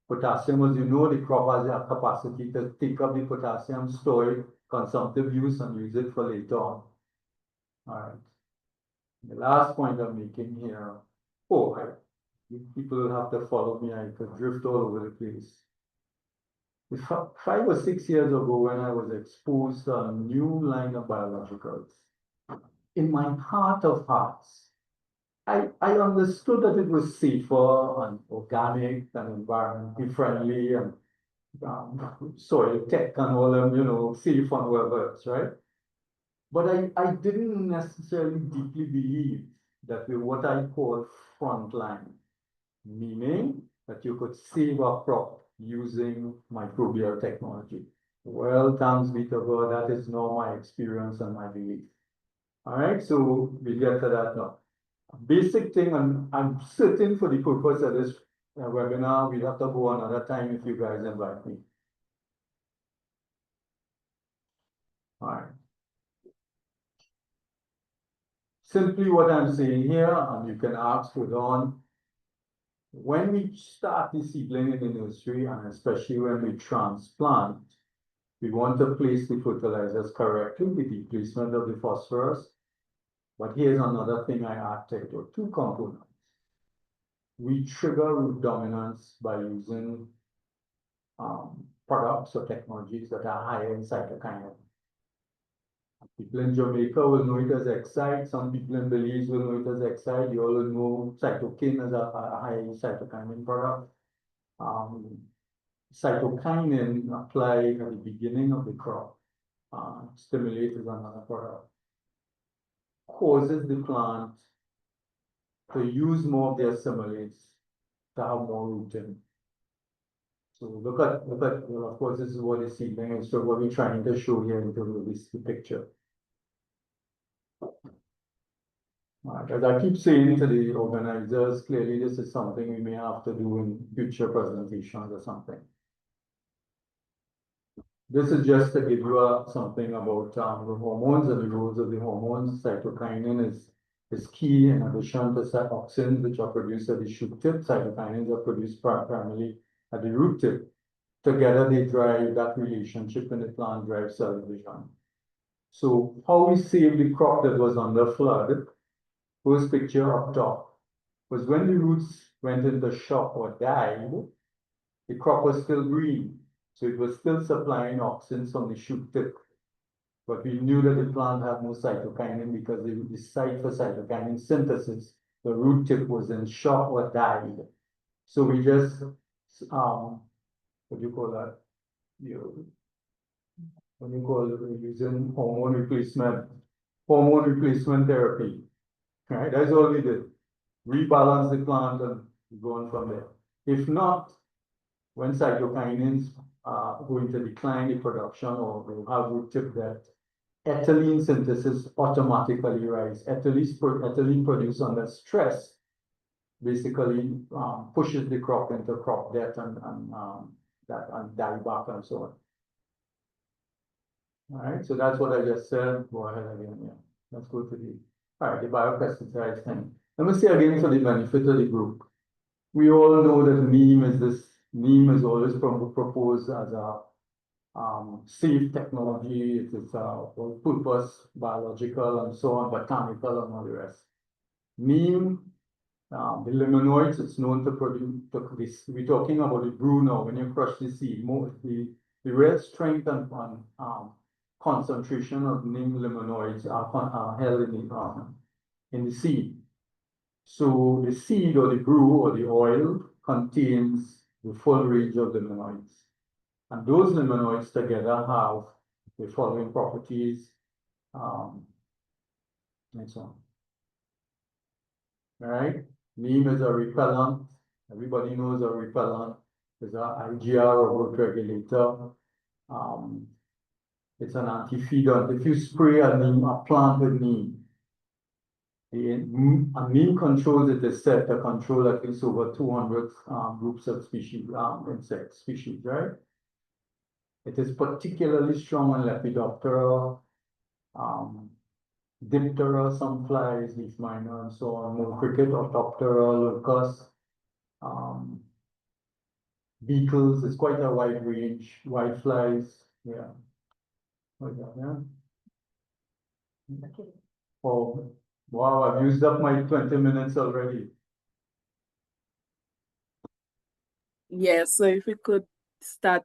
Potassium, as you know, the crop has a capacity to take up the potassium, store it, consumptive use, and use it for later on. All right. The last point I'm making here, People have to follow me. I could drift all over the place. 5 or 6 years ago, when I was exposed to a new line of biologicals, in my heart of hearts, I understood that it was safer and organic and environmentally friendly and soil tech and all them, safe and whatever else, right? But I didn't necessarily deeply believe that we what I call frontline, meaning that you could save a crop using microbial technology. Well, thanks be to God, that is now my experience and my belief. All right, so we'll get to that now. Basic thing, and I'm certain for the purpose of this webinar, we'll have to go another time if you guys invite me. All right. Simply what I'm saying here, and you can ask further on, when we start the seedling in the nursery, and especially when we transplant, we want to place the fertilizers correctly with the placement of the phosphorus. But here's another thing I added to two components. We trigger root dominance by using products or technologies that are higher in cytokinin. People in Jamaica will know it as Excite. Some people in Belize will know it as Excite. You all will know cytokine as a high cytokinin product. Cytokinin applied at the beginning of the crop, stimulate is another product, causes the plant to use more of their assimilates to have more rooting. So look at, well, of course, this is what is seedling is, so what we're trying to show here into this picture. As I keep saying to the organizers, clearly this is something we may have to do in future presentations or something. This is just to give you something about the hormones and the roles of the hormones. Cytokinin is key in addition to auxins, which are produced at the shoot tip. Cytokinins are produced primarily at the root tip. Together, they drive that relationship in the plant, drive cell division. So how we saved the crop that was under flood, first picture up top, was when the roots went into shock or died, the crop was still green. So it was still supplying auxins from the shoot tip. But we knew that the plant had no cytokinin because the site for cytokinin synthesis, the root tip was in shock or died. So we just, what do you call that? When you call it using hormone replacement therapy, right? That's all we did. Rebalance the plant and go on from there. If not, when cytokinins go into decline the production or will have root tip death, ethylene synthesis automatically rise. Ethylene produced under stress basically pushes the crop into crop death and dieback and so on. All right, so that's what I just said. Go ahead again. Yeah, let's go to the biopesticides thing. Let me say again for the benefit of the group. We all know that neem is always proposed as a safe technology. It is all-purpose, biological, and so on, botanical, and all the rest. Neem, the limenoids, it's known to produce. We're talking about the brew now. When you crush the seed, the real strength and concentration of neem limenoids are held in the seed. So the seed or the brew or the oil contains the full range of limenoids. And those limenoids together have the following properties, and so on. All right, neem is a repellent. Everybody knows a repellent is an IGR or growth regulator. It's an anti-feedant. If you spray a plant with neem, a neem controls, it is said to control at least over 200 groups of species, insect species, right? It is particularly strong on Lepidoptera, Diptera, some flies, leaf miner, and so on, more cricket, Orthoptera, locust, beetles. It's quite a wide range, whiteflies, yeah. Yeah. Okay. Oh, wow, I've used up my 20 minutes already. Yes, so if we could start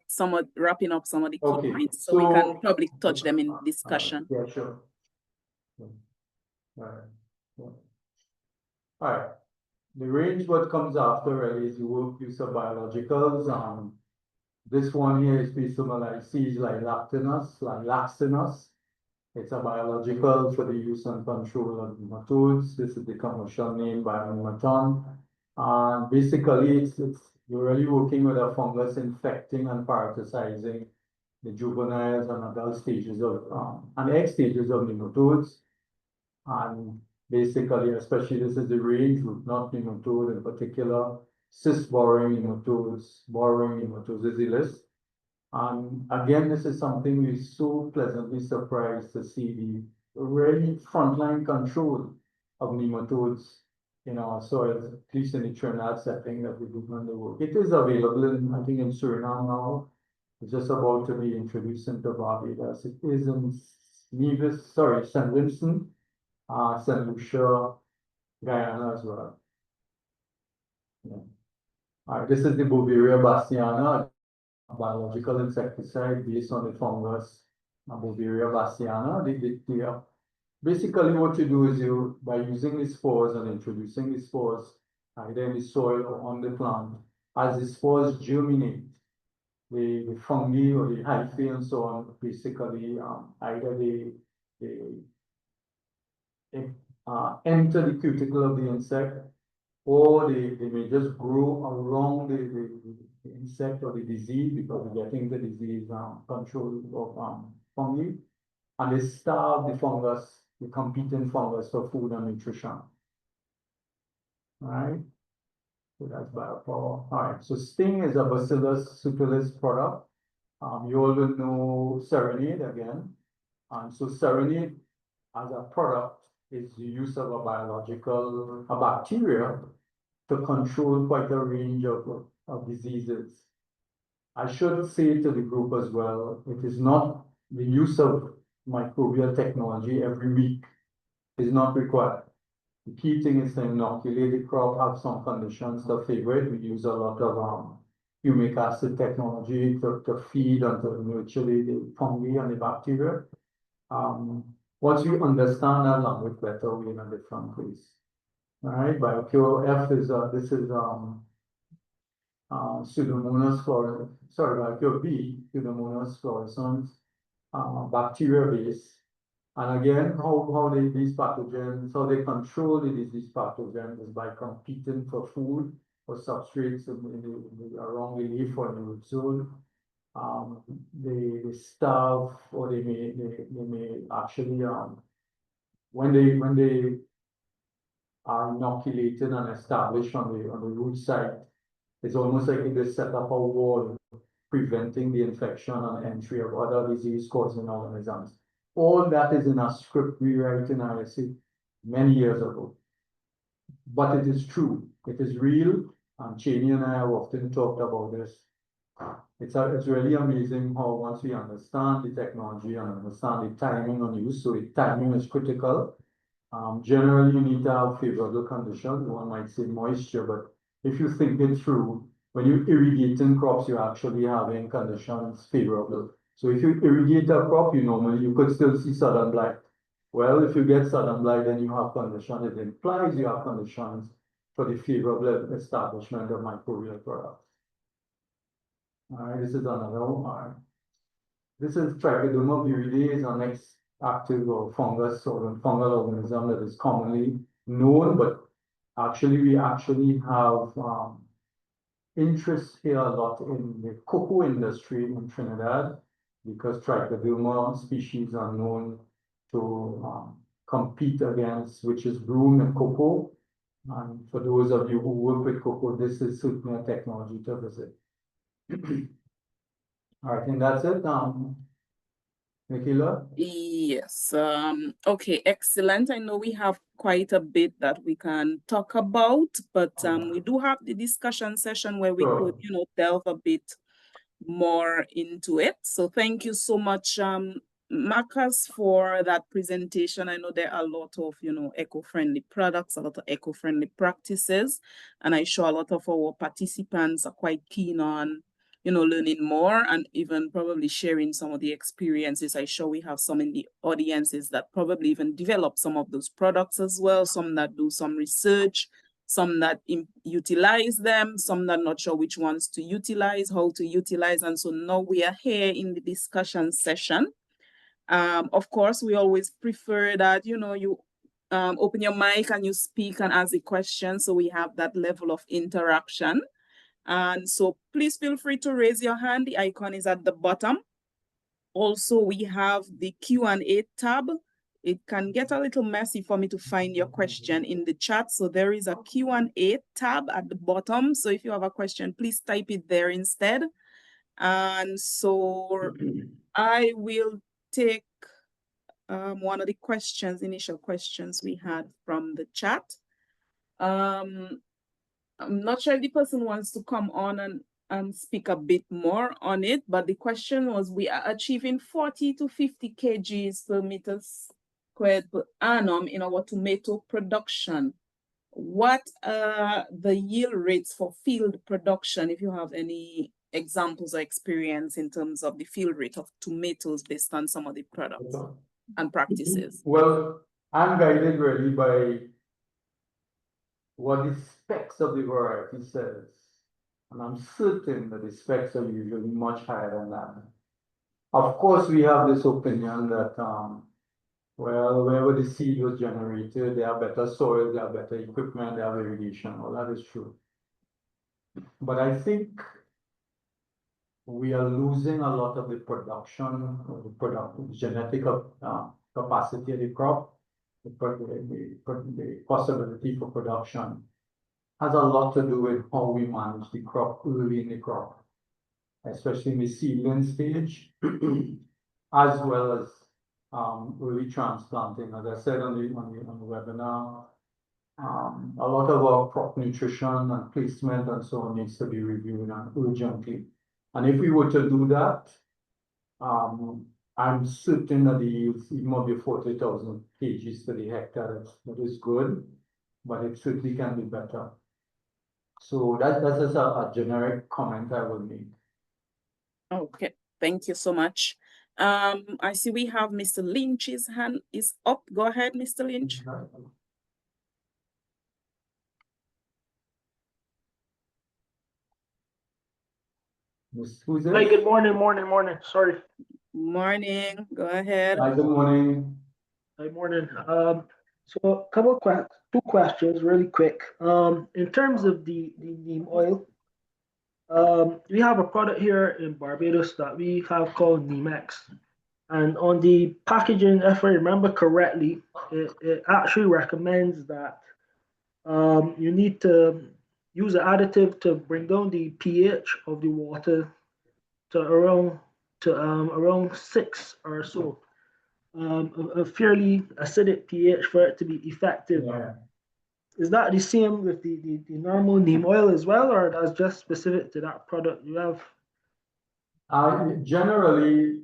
wrapping up some of the key Okay, points, so we can so probably touch them in discussion. yeah, sure. All right. Yeah. All right. The range what comes after really is the work use of biologicals. This one here is based on like seeds like lactinus. It's a biological for the use and control of nematodes. This is the commercial name bionematon. And basically you're really working with a fungus infecting and parasiticizing the juveniles and adult stages of and egg stages of nematodes. And basically, especially this is the range root knot nematode in particular, cyst boring nematodes is the list. And again, this is something we're so pleasantly surprised to see the really frontline control of nematodes in our soils, at least in the Trinidad setting that we do on the work. It is available in, I think, in Suriname now. It's just about to be introduced into Barbados. It is in St. Vincent, St. Lucia, Guyana as well. Yeah. All right, this is the Bovaria bassiana, a biological insecticide based on the fungus Bovaria bassiana. Basically, what you do is by using the spores and introducing the spores either in the soil or on the plant, as the spores germinate, the fungi or the hyphae and so on, basically either they enter the cuticle of the insect, or they may just grow around the insect or the disease because we're getting the disease control of fungi, and they starve the fungus, the competing fungus for food and nutrition. All right, so that's biopower. All right, so Sting is a Bacillus subtilis product. You all will know Serenade again. So Serenade as a product is the use of a bacteria to control quite a range of diseases. I should say to the group as well, it is not the use of microbial technology every week is not required. The key thing is to inoculate the crop, have some conditions to favor it. We use a lot of humic acid technology to feed and to nurture the fungi and the bacteria. Once we understand that language better, we're in a different place. All right, BioCure F is this is Pseudomonas BioCure B, Pseudomonas fluorescens, bacteria base. And again, these pathogens, how they control the disease pathogens is by competing for food or substrates around the leaf or in the root zone. They starve, or they may actually when they are inoculated and established on the root site, it's almost like they set up a wall preventing the infection and entry of other disease-causing organisms. All that is in a script we write in ISC many years ago. But it is true, it is real, and Cheney and I have often talked about this. It's really amazing how once we understand the technology and understand the timing on use, so the timing is critical. Generally, you need to have favorable conditions. One might say moisture, but if you think it through, when you're irrigating crops, you're actually having conditions favorable. So if you irrigate a crop, you could still see southern blight. Well, if you get southern blight, then you have conditions. It implies you have conditions for the favorable establishment of microbial products. All right, this is another one. This is Trichoderma viridis, our next active or fungus or fungal organism that is commonly known, but actually we have interest here a lot in the cocoa industry in Trinidad, because Trichoderma species are known to compete against witch's broom and cocoa. And for those of you who work with cocoa, this is certainly a technology to visit. All right, and that's it. Nikila? Yes. Okay, excellent. I know we have quite a bit that we can talk about, but we do have the discussion session where we could, delve a bit more into it. So thank you so much, Marcus, for that presentation. I know there are a lot of, eco-friendly products, a lot of eco-friendly practices, and I'm sure a lot of our participants are quite keen on, learning more and even probably sharing some of the experiences. I'm sure we have some in the audiences that probably even develop some of those products as well, some that do some research, some that utilize them, some that not sure which ones to utilize, how to utilize. And so now we are here in the discussion session. Of course, we always prefer that, you open your mic and you speak and ask a question, so we have that level of interaction. And so please feel free to raise your hand. The icon is at the bottom. Also, we have the Q&A tab. It can get a little messy for me to find your question in the chat. So there is a Q&A tab at the bottom. So if you have a question, please type it there instead. And so I will take one of the initial questions we had from the chat. I'm not sure if the person wants to come on and speak a bit more on it, but the question was, we are achieving 40 to 50 kgs per meter squared per annum in our tomato production. What are the yield rates for field production, if you have any examples or experience in terms of the field rate of tomatoes based on some of the products and practices? Well, I'm guided really by what the specs of the variety says. And I'm certain that the specs are usually much higher than that. Of course, we have this opinion that, well, wherever the seed was generated, they have better soil, they have better equipment, they have irrigation. Well, that is true. But I think we are losing a lot of the production, genetic capacity of the crop, the possibility for production has a lot to do with how we manage the crop early in the crop, especially in the seedling stage, as well as early transplanting. As I said on the webinar, a lot of our crop nutrition and placement and so on needs to be reviewed urgently. And if we were to do that, I'm certain that the yields might be 40,000 kgs per hectare. That is good, but it certainly can be better. So that's just a generic comment I will make. Okay, thank you so much. I see we have Mr. Lynch's hand is up. Go ahead, Mr. Lynch. Who's this? Hi, good morning, morning. Sorry. Morning, go ahead. Hi, good morning. Hi, morning. So a couple of two questions really quick. In terms of the neem oil, we have a product here in Barbados that we have called Neemex. And on the packaging, if I remember correctly, it actually recommends that you need to use an additive to bring down the pH of the water to around 6 or so. A fairly acidic pH for it to be effective. Yeah. Is that the same with the normal neem oil as well, or that's just specific to that product you have? Generally,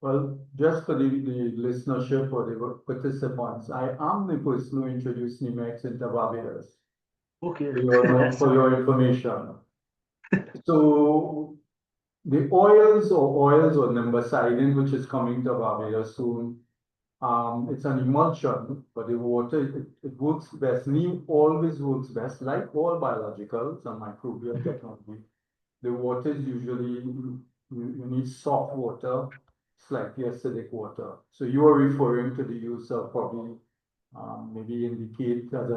well, just for the listenership or the participants, I am the person who introduced Neemex into Barbados. Okay. For your information. So the oils or nimbacidin, which is coming to Barbados soon, it's an emulsion, but the water, it works best. Neem always works best, like all biologicals and microbial technology. The water is usually, you need soft water, slightly acidic water. So you are referring to the use of probably maybe indicate as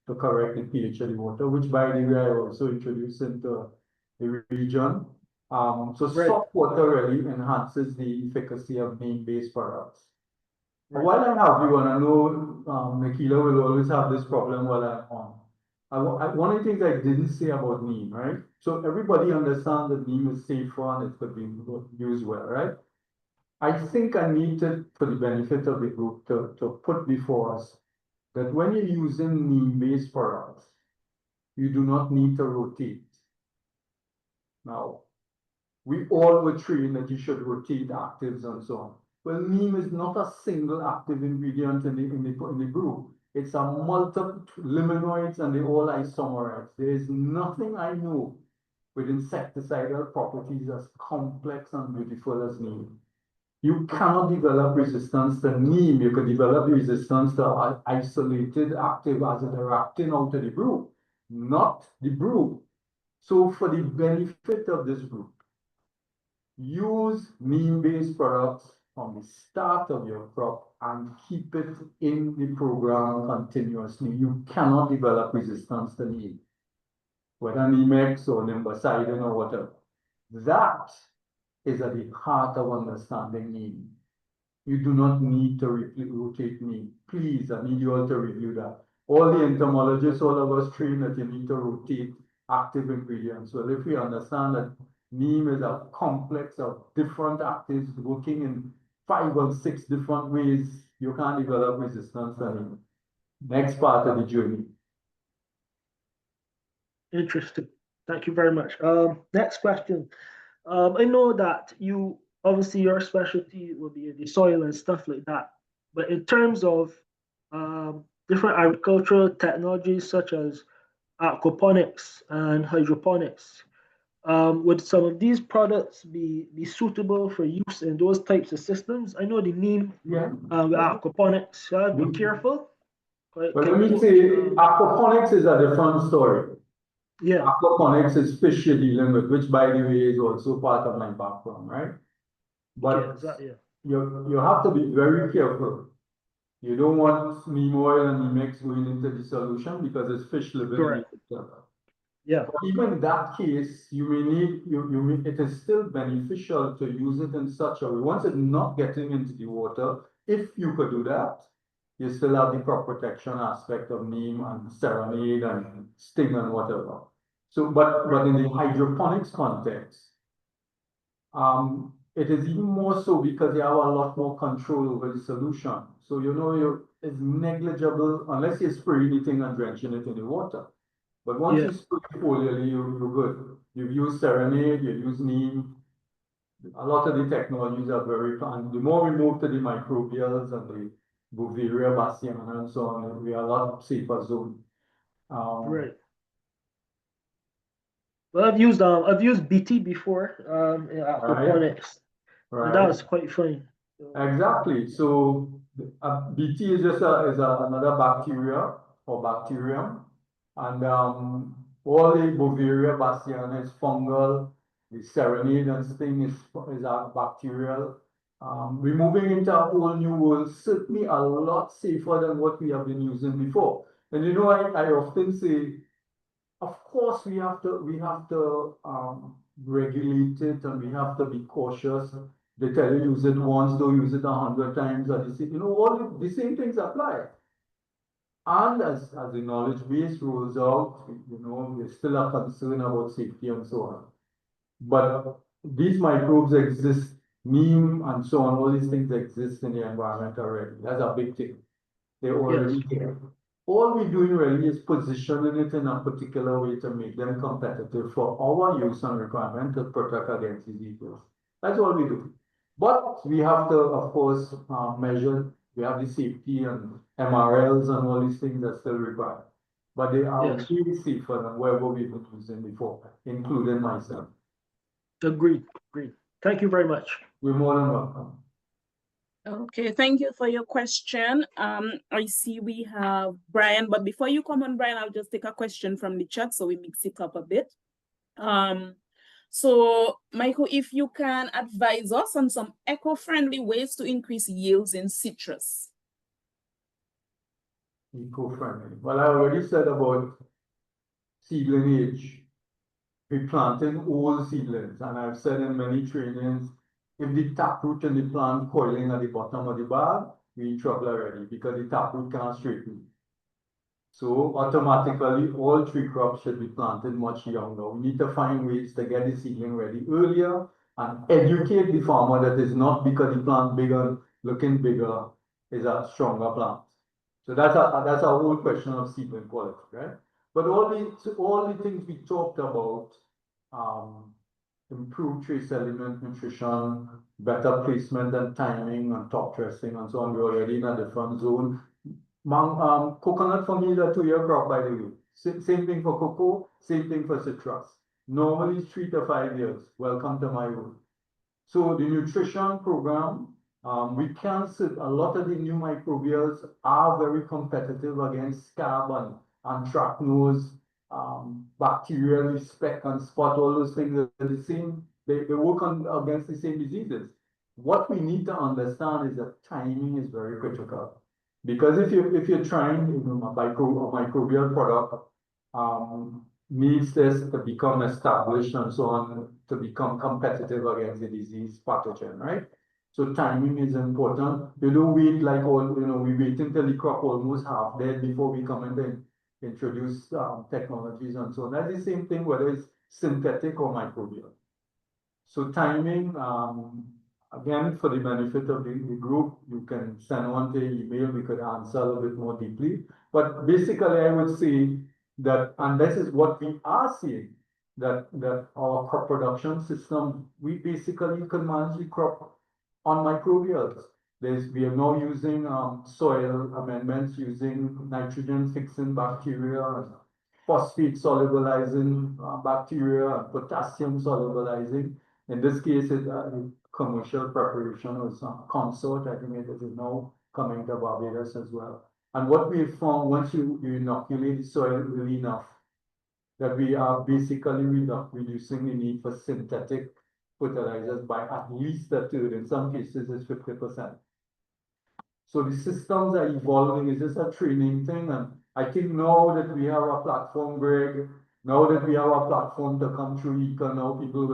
to correct the pH of the water, which by the way I also introduced into the region. So Right. soft water really enhances the efficacy of neem-based products. Right. While I have you, and I know Nikila will always have this problem while I'm on. One of the things I didn't say about neem, right? So everybody understands that neem is safer and it could be used well, right? I think I need to, for the benefit of the group, to put before us that when you're using neem-based products, you do not need to rotate. Now, we all were trained that you should rotate actives and so on. Well, neem is not a single active ingredient in the brew. It's a multiple limonoids and they all isomerize. There is nothing I know with insecticidal properties as complex and beautiful as neem. You cannot develop resistance to neem. You can develop resistance to isolated active as they're acting out of the brew, not the brew. So for the benefit of this group, use neem-based products from the start of your crop and keep it in the program continuously. You cannot develop resistance to neem, whether Nemex or Nimbacidin or whatever. That is at the heart of understanding neem. You do not need to rotate neem. Please, I need you all to review that. All the entomologists, all of us train that you need to rotate active ingredients. Well, if we understand that neem is a complex of different actives working in 5 or 6 different ways, you can't develop resistance to neem. Next part of the journey. Interesting. Thank you very much. Next question. I know that you obviously your specialty will be in the soil and stuff like that, but in terms of different agricultural technologies such as aquaponics and hydroponics, would some of these products be suitable for use in those types of systems? I know the neem Yeah. with aquaponics, be careful. Well, let me say, aquaponics is a different story. Yeah. Aquaponics is fish you're dealing with, which by the way is also part of my background, right? But you have to be very careful. You don't want neem oil and Nemex going into the solution because it's fish living in the water. Yeah. But even in that case, you may need it is still beneficial to use it in such a way. Once it's not getting into the water, if you could do that, you still have the crop protection aspect of neem and serenade and sting and whatever. So, but in the hydroponics context, it is even more so because you have a lot more control over the solution. So it's negligible unless you spray anything and drenching it in the water. But once you spray foliarly, you're good. You've used serenade, you've used neem. A lot of the technologies are very fun. The more we move to the microbials and the Bouveria bassiana and so on, we are a lot safer zone. Right. Well, I've used BT before in aquaponics. Right. And that was quite fun. Exactly. So BT is just another bacteria or bacterium, and all the Bouveria bassiana is fungal. The serenade and sting is bacterial. We're moving into a whole new world, certainly a lot safer than what we have been using before. And I often say, of course, we have to regulate it and we have to be cautious. They tell you use it once, don't use it 100 times. All the same things apply. And as the knowledge base rolls out, there's still a concern about safety and so on. But these microbes exist, neem and so on, all these things exist in the environment already. That's a big thing. They're already there. All we're doing really is positioning it in a particular way to make them competitive for our use and requirement to protect against diseases. That's all we do. But we have to, of course, measure. We have the safety and MRLs and all these things that still required. But they are really safer than whatever we've been using before, including myself. Agreed. Thank you very much. You're more than welcome. Okay, thank you for your question. I see we have Brian, but before you come on, Brian, I'll just take a question from the chat so we mix it up a bit. So, Mycoo, if you can advise us on some eco-friendly ways to increase yields in citrus. Eco-friendly. Well, I already said about seedling age. We're planting old seedlings, and I've said in many trainings, if the taproot in the plant coiling at the bottom of the bag, we're in trouble already because the taproot can't straighten. So automatically, all tree crops should be planted much younger. We need to find ways to get the seedling ready earlier and educate the farmer that it's not because the plant bigger, looking bigger, is a stronger plant. So that's a whole question of seedling quality, right? But all the things we talked about, improved trace element nutrition, better placement and timing and top dressing and so on. We're already in a different zone. Coconut for me is a 2-year crop, by the way. Same thing for cocoa, same thing for citrus. Normally 3 to 5 years. Welcome to my world. So the nutrition program, we can see a lot of the new microbials are very competitive against scab and anthracnose, bacterial speck and spot, all those things are the same. They work on against the same diseases. What we need to understand is that timing is very critical. Because if you're trying a microbial product, needs this to become established and so on to become competitive against the disease pathogen, right? So timing is important. You don't wait like we wait until the crop almost half dead before we come in and introduce technologies and so on. That's the same thing whether it's synthetic or microbial. So timing, again, for the benefit of the group, you can send one to email, we could answer a little bit more deeply. But basically, I would say that, and this is what we are seeing, that our crop production system, we basically can manage the crop on microbials. We are now using soil amendments, using nitrogen fixing bacteria, and phosphate solubilizing bacteria, and potassium solubilizing. In this case, it's commercial preparation with some consort. I think it is now coming to Barbados as well. And what we found, once you inoculate the soil really enough, that we are basically reducing the need for synthetic fertilizers by at least a third. In some cases, it's 50%. So the systems are evolving. It's just a training thing. And I think now that we have a platform, Greg, now that we have a platform to come through ICA, now people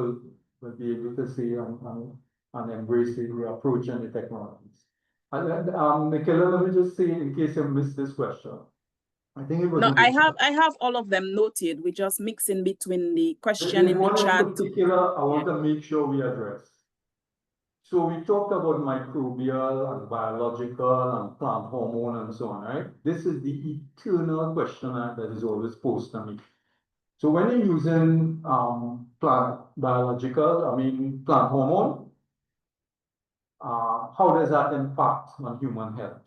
will be able to see and embrace the approach and the technologies. Nicola, let me just say, in case you missed this question, I think it was. No, I have all of them noted. We just mix in between the question in the chat. In particular, I want to make sure we address. So we talked about microbial and biological and plant hormone and so on, right? This is the eternal question that is always posed to me. So when you're using plant hormone, how does that impact on human health?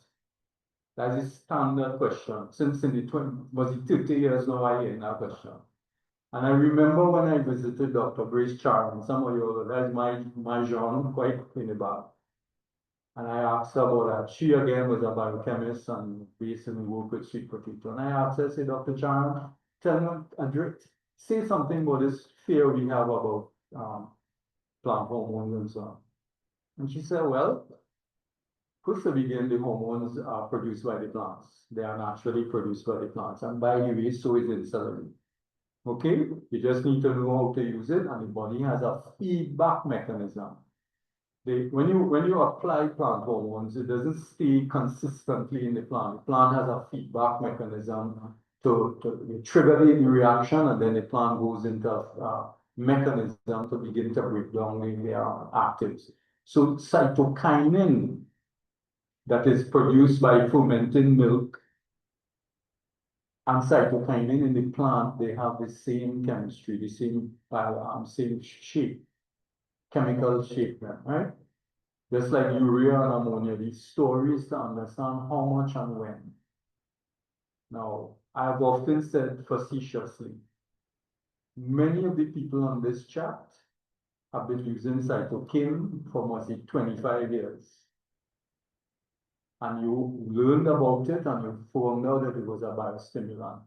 That is a standard question. Since in the 30 years now I hear that question. And I remember when I visited Dr. Grace Charm, some of you, that's my genre, quite in the back. And I asked her about that. She again was a biochemist and based in work with sweet potato. And I asked her, say, Dr. Charm, tell me, say something about this fear we have about plant hormones and so on. And she said, well, first to begin, the hormones are produced by the plants. They are naturally produced by the plants. And by the way, so is insulin. Okay? You just need to know how to use it, and the body has a feedback mechanism. When you apply plant hormones, it doesn't stay consistently in the plant. The plant has a feedback mechanism to trigger the reaction, and then the plant goes into a mechanism to begin to break down the actives. So cytokinin that is produced by fermenting milk and cytokinin in the plant, they have the same chemistry, the same shape, chemical shape, right? Just like urea and ammonia, these stories to understand how much and when. Now, I've often said facetiously, many of the people on this chat have been using cytokinin for mostly 25 years. And you learned about it and you found out that it was a biostimulant.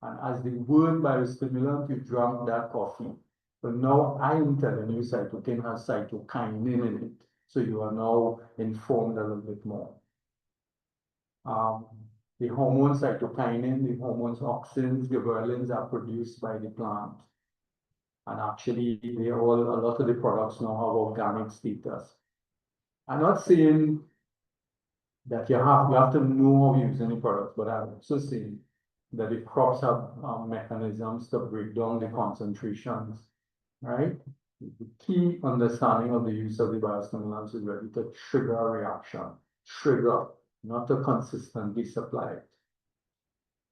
And as the word biostimulant, you drank that coffee. But now I am telling you cytokinin has cytokinin in it. So you are now informed a little bit more. The hormones cytokinin, the hormones auxins, gibberellins are produced by the plant. And actually, a lot of the products now have organic status. I'm not saying that you have to know how to use any products, but I'm also saying that the crops have mechanisms to break down the concentrations, right? The key understanding of the use of the biostimulants is really to trigger a reaction, not to consistently supply it.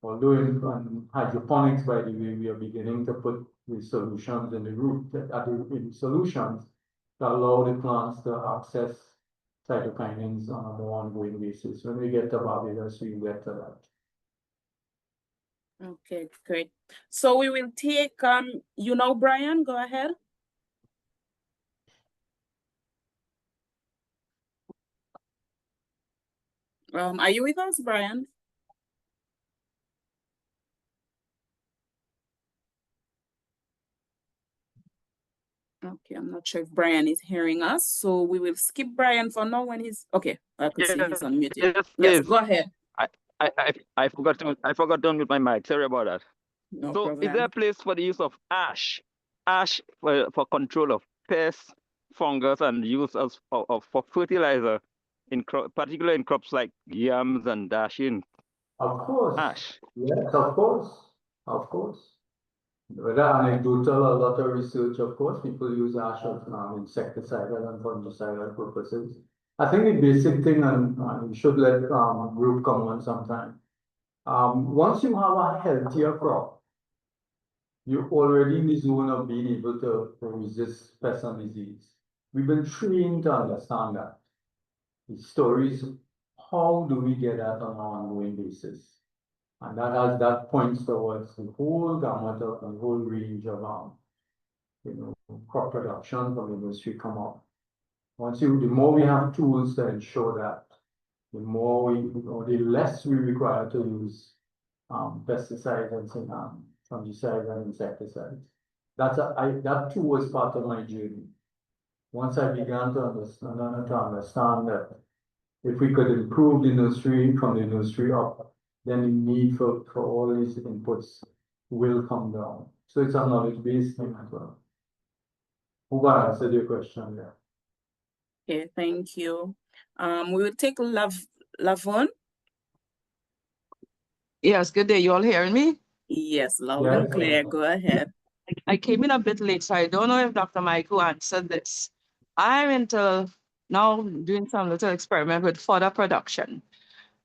Although in hydroponics, by the way, we are beginning to put the solutions in the root, in solutions that allow the plants to access cytokinins on a more ongoing basis. When we get to Barbados, we get to that. Okay, great. So we will take, Brian, go ahead. Are you with us, Brian? Okay, I'm not sure if Brian is hearing us, so we will skip Brian for now when he's okay. I could see he's unmuted. Yes, go ahead. I forgot to unmute my mic. Sorry about that. No So problem. is there a place for the use of ash for control of pests, fungus, and use as for fertilizer particularly in crops like yams and dashing? Of course. Ash. Yes, of course. Of course. Whether anecdotal or a lot of research, of course, people use ash of insecticidal and fungicidal purposes. I think the basic thing, and we should let group come on sometime. Once you have a healthier crop, you're already in the zone of being able to resist pest and disease. We've been trained to understand that. The stories, how do we get that on an ongoing basis? And that points towards the whole gamut of the whole range of crop production from the industry come up. The more we have tools to ensure that, the less we require to use pesticides and fungicides and insecticides. That too was part of my journey. Once I began to understand that if we could improve the industry from the industry up, then the need for all these inputs will come down. So it's a knowledge-based thing as well. Hope I answered your question there. Okay, thank you. We will take Lavon. Yes, good day. You all hearing me? Yes, loud and clear. Go ahead. I came in a bit late, so I don't know if Dr. Mycoo answered this. I'm into now doing some little experiment with fodder production.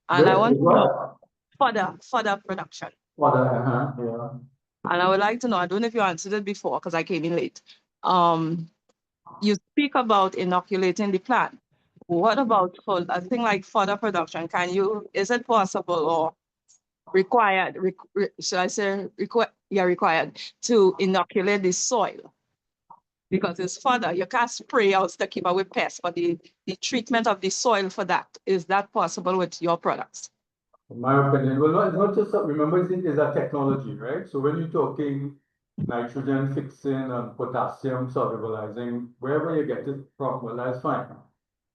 And I want to know fodder production. Yeah. And I would like to know, I don't know if you answered it before because I came in late. You speak about inoculating the plant. What about for a thing like fodder production? Is it possible or required, required to inoculate the soil? Because it's fodder, you can't spray out to keep away pests, but the treatment of the soil for that, is that possible with your products? In my opinion, well, not just, remember, it is a technology, right? So when you're talking nitrogen fixing and potassium solubilizing, wherever you get it from, well, that's fine.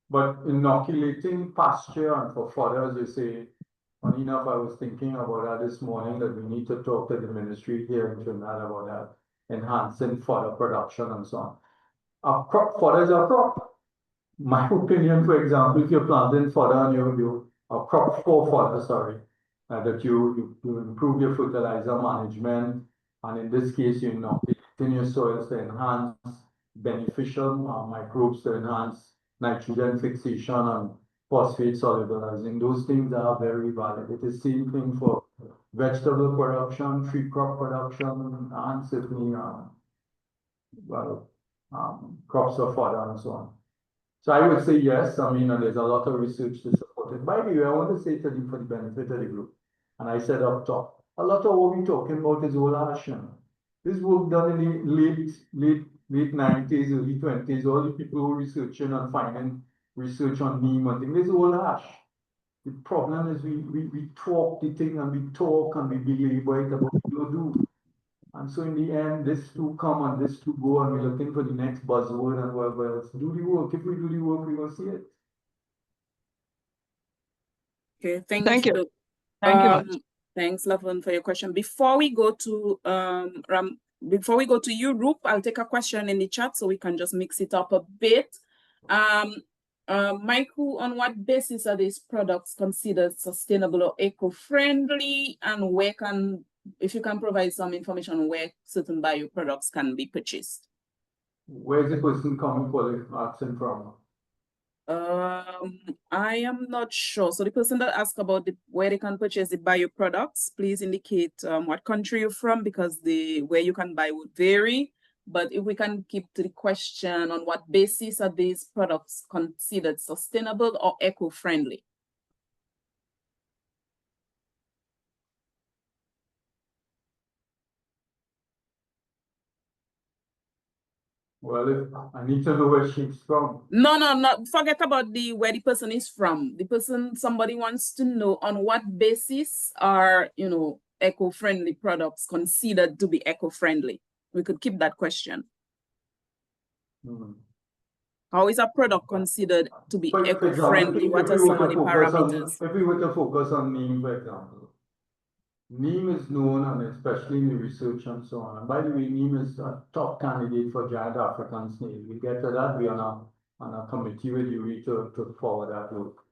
But inoculating pasture and for fodder, as you say, funny enough, I was thinking about that this morning, that we need to talk to the ministry here in Trinidad about that, enhancing fodder production and so on. A crop, fodder is a crop. My opinion, for example, if you're planting fodder and a crop for fodder, sorry, that you improve your fertilizer management, and in this case, you're inoculating your soils to enhance beneficial microbes, to enhance nitrogen fixation and phosphate solubilizing. Those things are very valid. It is the same thing for vegetable production, tree crop production, and certainly crops of fodder and so on. So I would say yes. I mean, there's a lot of research to support it. By the way, I want to say to you for the benefit of the group, and I said up top, a lot of what we're talking about is all ash. This work done in the late 90s, early 20s, all the people who are researching and finding research on neem and things, this is all ash. The problem is we talk the thing and we talk and we belabor it about what we do. And so in the end, this too come and this too go, and we're looking for the next buzzword and whatever else. Do the work. If we do the work, we will see it. Okay, Thank you. Thank you much. Thanks, Lavon, for your question. Before we go to you, Roop, I'll take a question in the chat so we can just mix it up a bit. Mycoo, on what basis are these products considered sustainable or eco-friendly, and if you can provide some information on where certain bio products can be purchased? Where's the person coming for the asking from? I am not sure. So the person that asked about where they can purchase the bioproducts, please indicate what country you're from, because where you can buy would vary. But if we can keep to the question, on what basis are these products considered sustainable or eco-friendly? Well, if I need to know where she's from. No. Forget about where the person is from. Somebody wants to know on what basis are, eco-friendly products considered to be eco-friendly. We could keep that question. How is a product considered to be eco-friendly? What are some of the parameters? If we were to focus on neem, for example, neem is known, and especially in the research and so on. And by the way, neem is a top candidate for giant African snail. We get to that. We are on a committee with you to forward that work.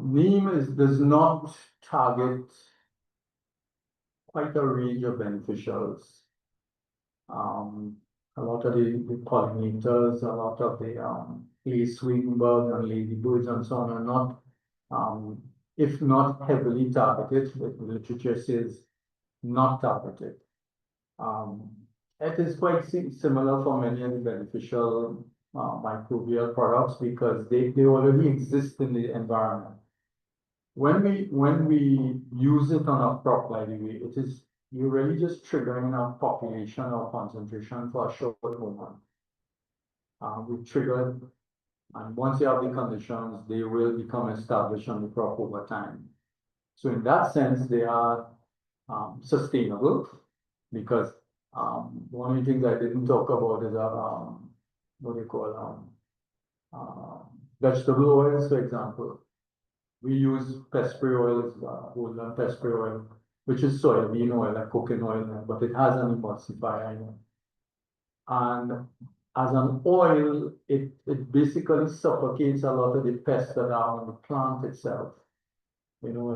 Neem does not target quite a range of beneficials. A lot of the pollinators, a lot of the lacewing bugs and ladybirds and so on are not, if not heavily targeted, but the literature says not targeted. It is quite similar for many of the beneficial microbial products because they already exist in the environment. When we use it on a crop, by the way, you're really just triggering a population or concentration for a short moment. We trigger, and once you have the conditions, they will become established on the crop over time. So in that sense, they are sustainable because one of the things I didn't talk about is what do you call vegetable oils, for example. We use pest spray oils, golden pest spray oil, which is soybean oil, like coconut oil, but it has an emulsifier in it. And as an oil, it basically suffocates a lot of the pests that are on the plant itself.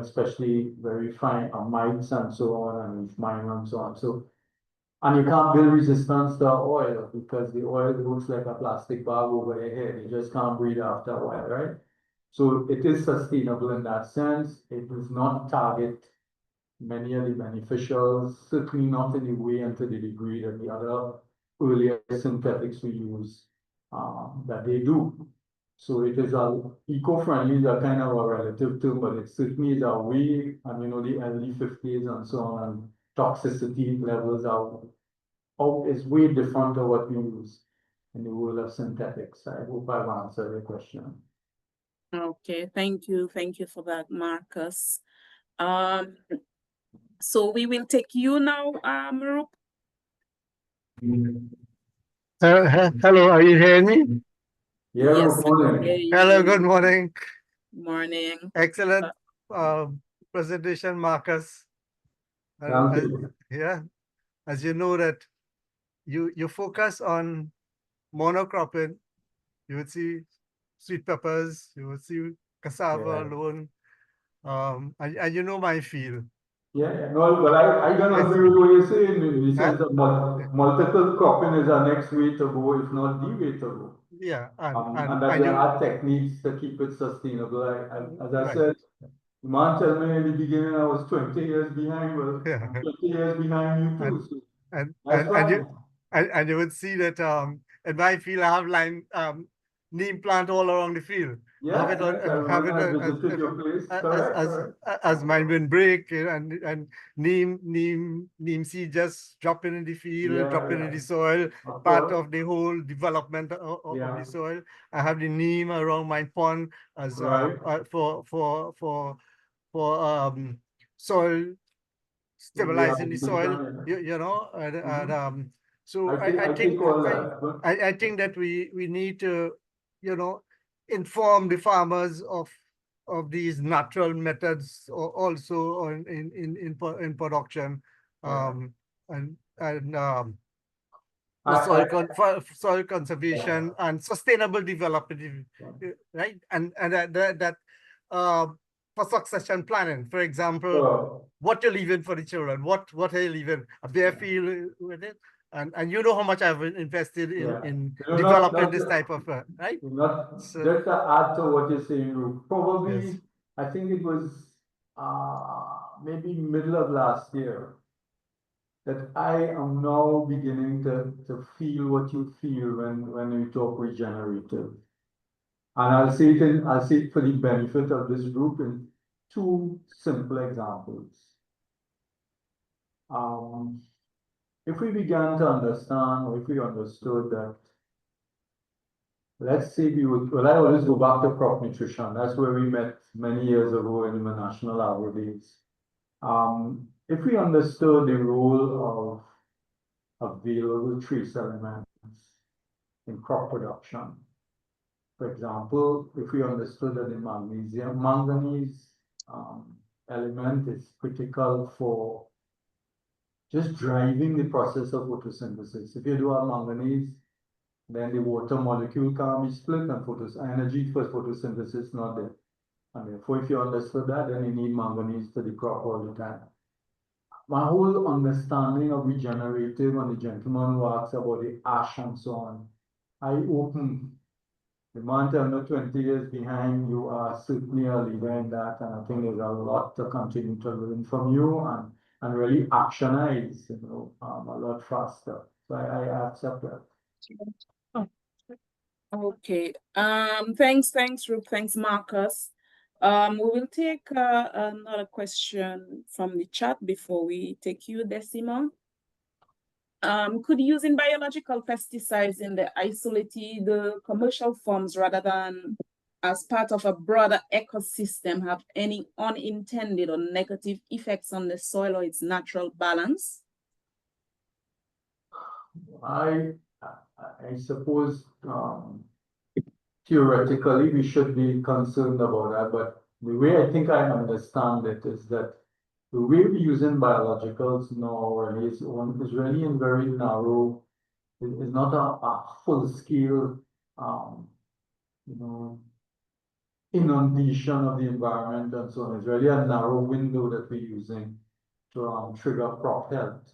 Especially very fine mites and so on, and leaf mine and so on. So, and you can't build resistance to oil because the oil looks like a plastic bag over your head. You just can't breathe after a while, right? So it is sustainable in that sense. It does not target many of the beneficials, certainly not in the way and to the degree that the other earlier synthetics we use that they do. So it is eco-friendly, is a kind of a relative term, but it certainly is a way, and the LD50s and so on, and toxicity levels is way different to what we use in the world of synthetics. I hope I've answered your question. Okay, thank you for that, Marcus. So we will take you now, Marup. Hello, are you hearing me? Yeah, Yes, good morning. Hello, good morning. Morning. Excellent presentation, Marcus. Thank you. Yeah, as you know that you focus on monocropping, you would see sweet peppers, you would see cassava alone, and you know my field. Yeah, no, but I don't agree with what you're saying in the sense that multiple cropping is our next way to go, if not the way to go. Yeah, and that there are techniques to keep it sustainable. As I said, the man told me in the beginning I was 20 years behind. Well, I'm 20 years behind you too. And you would see that in my field I have neem plant all around the field. Yeah, have it on, have it as my windbreak and neem seed just dropping in the field, dropping in the soil, part of the whole development of the soil. I have the neem around my pond as for soil stabilizing the soil, so I think that we need to, inform the farmers of these natural methods also in production, and soil conservation and sustainable development, right? And that for succession planning, for example, what you're leaving for the children, what are you leaving? A bare field with it, And you know how much I've invested in Yeah. in You know, developing this type of right. Not So- just to add to what you're saying, Ruth, probably Yes. I think it was maybe middle of last year that I am now beginning to feel what you feel when we talk regenerative. And I'll see it for the benefit of this group in two simple examples. If we began to understand, or if we understood that, let's say well, I always go back to crop nutrition. That's where we met many years ago in the National Agro Days. If we understood the role of available trace elements in crop production, for example, if we understood that the manganese element is critical for just driving the process of photosynthesis. If you do have manganese, then the water molecule can be split and energy for photosynthesis not there. And therefore, if you understood that, then you need manganese to the crop all the time. My whole understanding of regenerative and the gentleman who asked about the ash and so on, I open the man I'm not 20 years behind, you are certainly a leader in that, and I think there's a lot to continue to learn from you and really actionize, a lot faster. So I accept that. Okay. Thanks, Ruth. Thanks, Marcus. We will take another question from the chat before we take you, Decima. Could using biological pesticides in the isolated commercial forms rather than as part of a broader ecosystem have any unintended or negative effects on the soil or its natural balance? I suppose theoretically we should be concerned about that, but the way I think I understand it is that the way we're using biologicals now is really in very narrow. It's not a full scale, inundation of the environment and so on. It's really a narrow window that we're using to trigger crop health.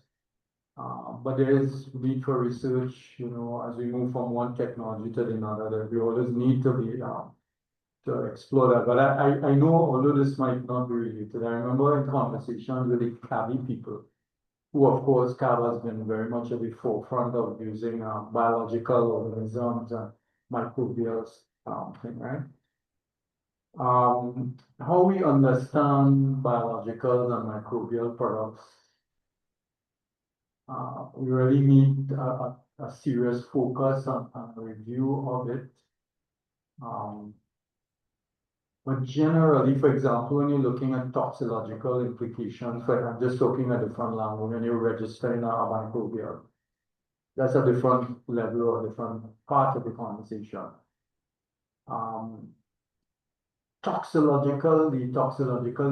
But there is need for research, as we move from one technology to another, that we always need to be to explore that. But I know, although this might not be related, I remember in conversations with the CABI people, who of course CAB has been very much at the forefront of using biological organisms and microbials thing, right? How we understand biological and microbial products, we really need a serious focus on review of it. But generally, for example, when you're looking at toxicological implications, I'm just looking at different language, when you're registering a microbial, that's a different level or different part of the conversation. The toxicological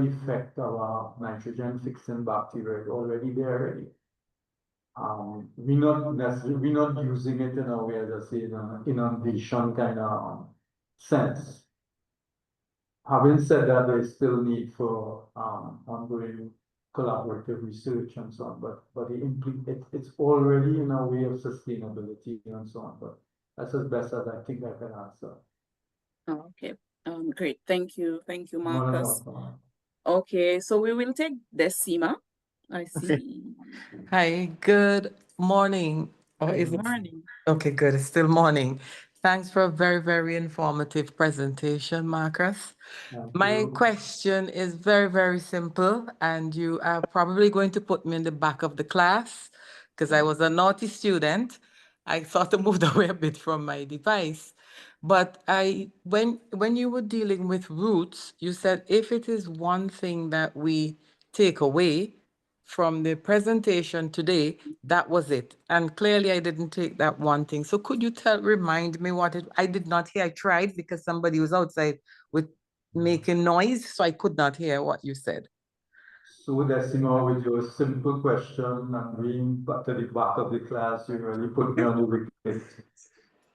effect of a nitrogen fixing bacteria is already there already. We're not using it in a way, as I say, in an inundation kind of sense. Having said that, there's still need for ongoing collaborative research and so on, but it's already in a way of sustainability and so on. But that's as best as I think I can answer. Okay. Great. Thank you, Marcus. Okay, so we will take Decima. I see. Okay. Hi, good morning. Or is it? Morning. Okay, good. It's still morning. Thanks for a very, very informative presentation, Marcus. My question is very, very simple, and you are probably going to put me in the back of the class because I was a naughty student. I sort of moved away a bit from my device. But when you were dealing with roots, you said if it is one thing that we take away from the presentation today, that was it. And clearly I didn't take that one thing. So could you remind me what I did not hear? I tried because somebody was outside with making noise, so I could not hear what you said. So Decima, with your simple question and being at the back of the class, you really put me on the wicket.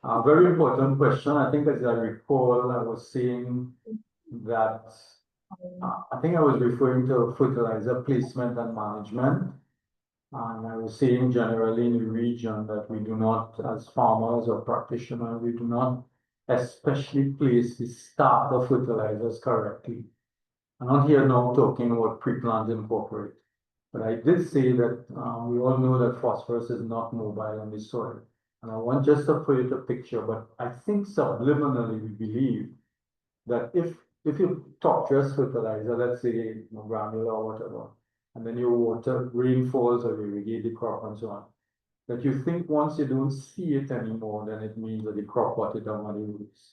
A very important question. I think, as I recall, I was saying that I think I was referring to fertilizer placement and management. And I was saying generally in the region that we do not, as farmers or practitioners, we do not especially place the starter fertilizers correctly. I'm not here now talking about pre-plant incorporate, but I did say that we all know that phosphorus is not mobile in the soil. And I want just to put a picture, but I think subliminally we believe that if you top dress fertilizer, let's say granular or whatever, and then you water, rain falls or you irrigate the crop and so on, that you think once you don't see it anymore, then it means that the crop got it down on the roots.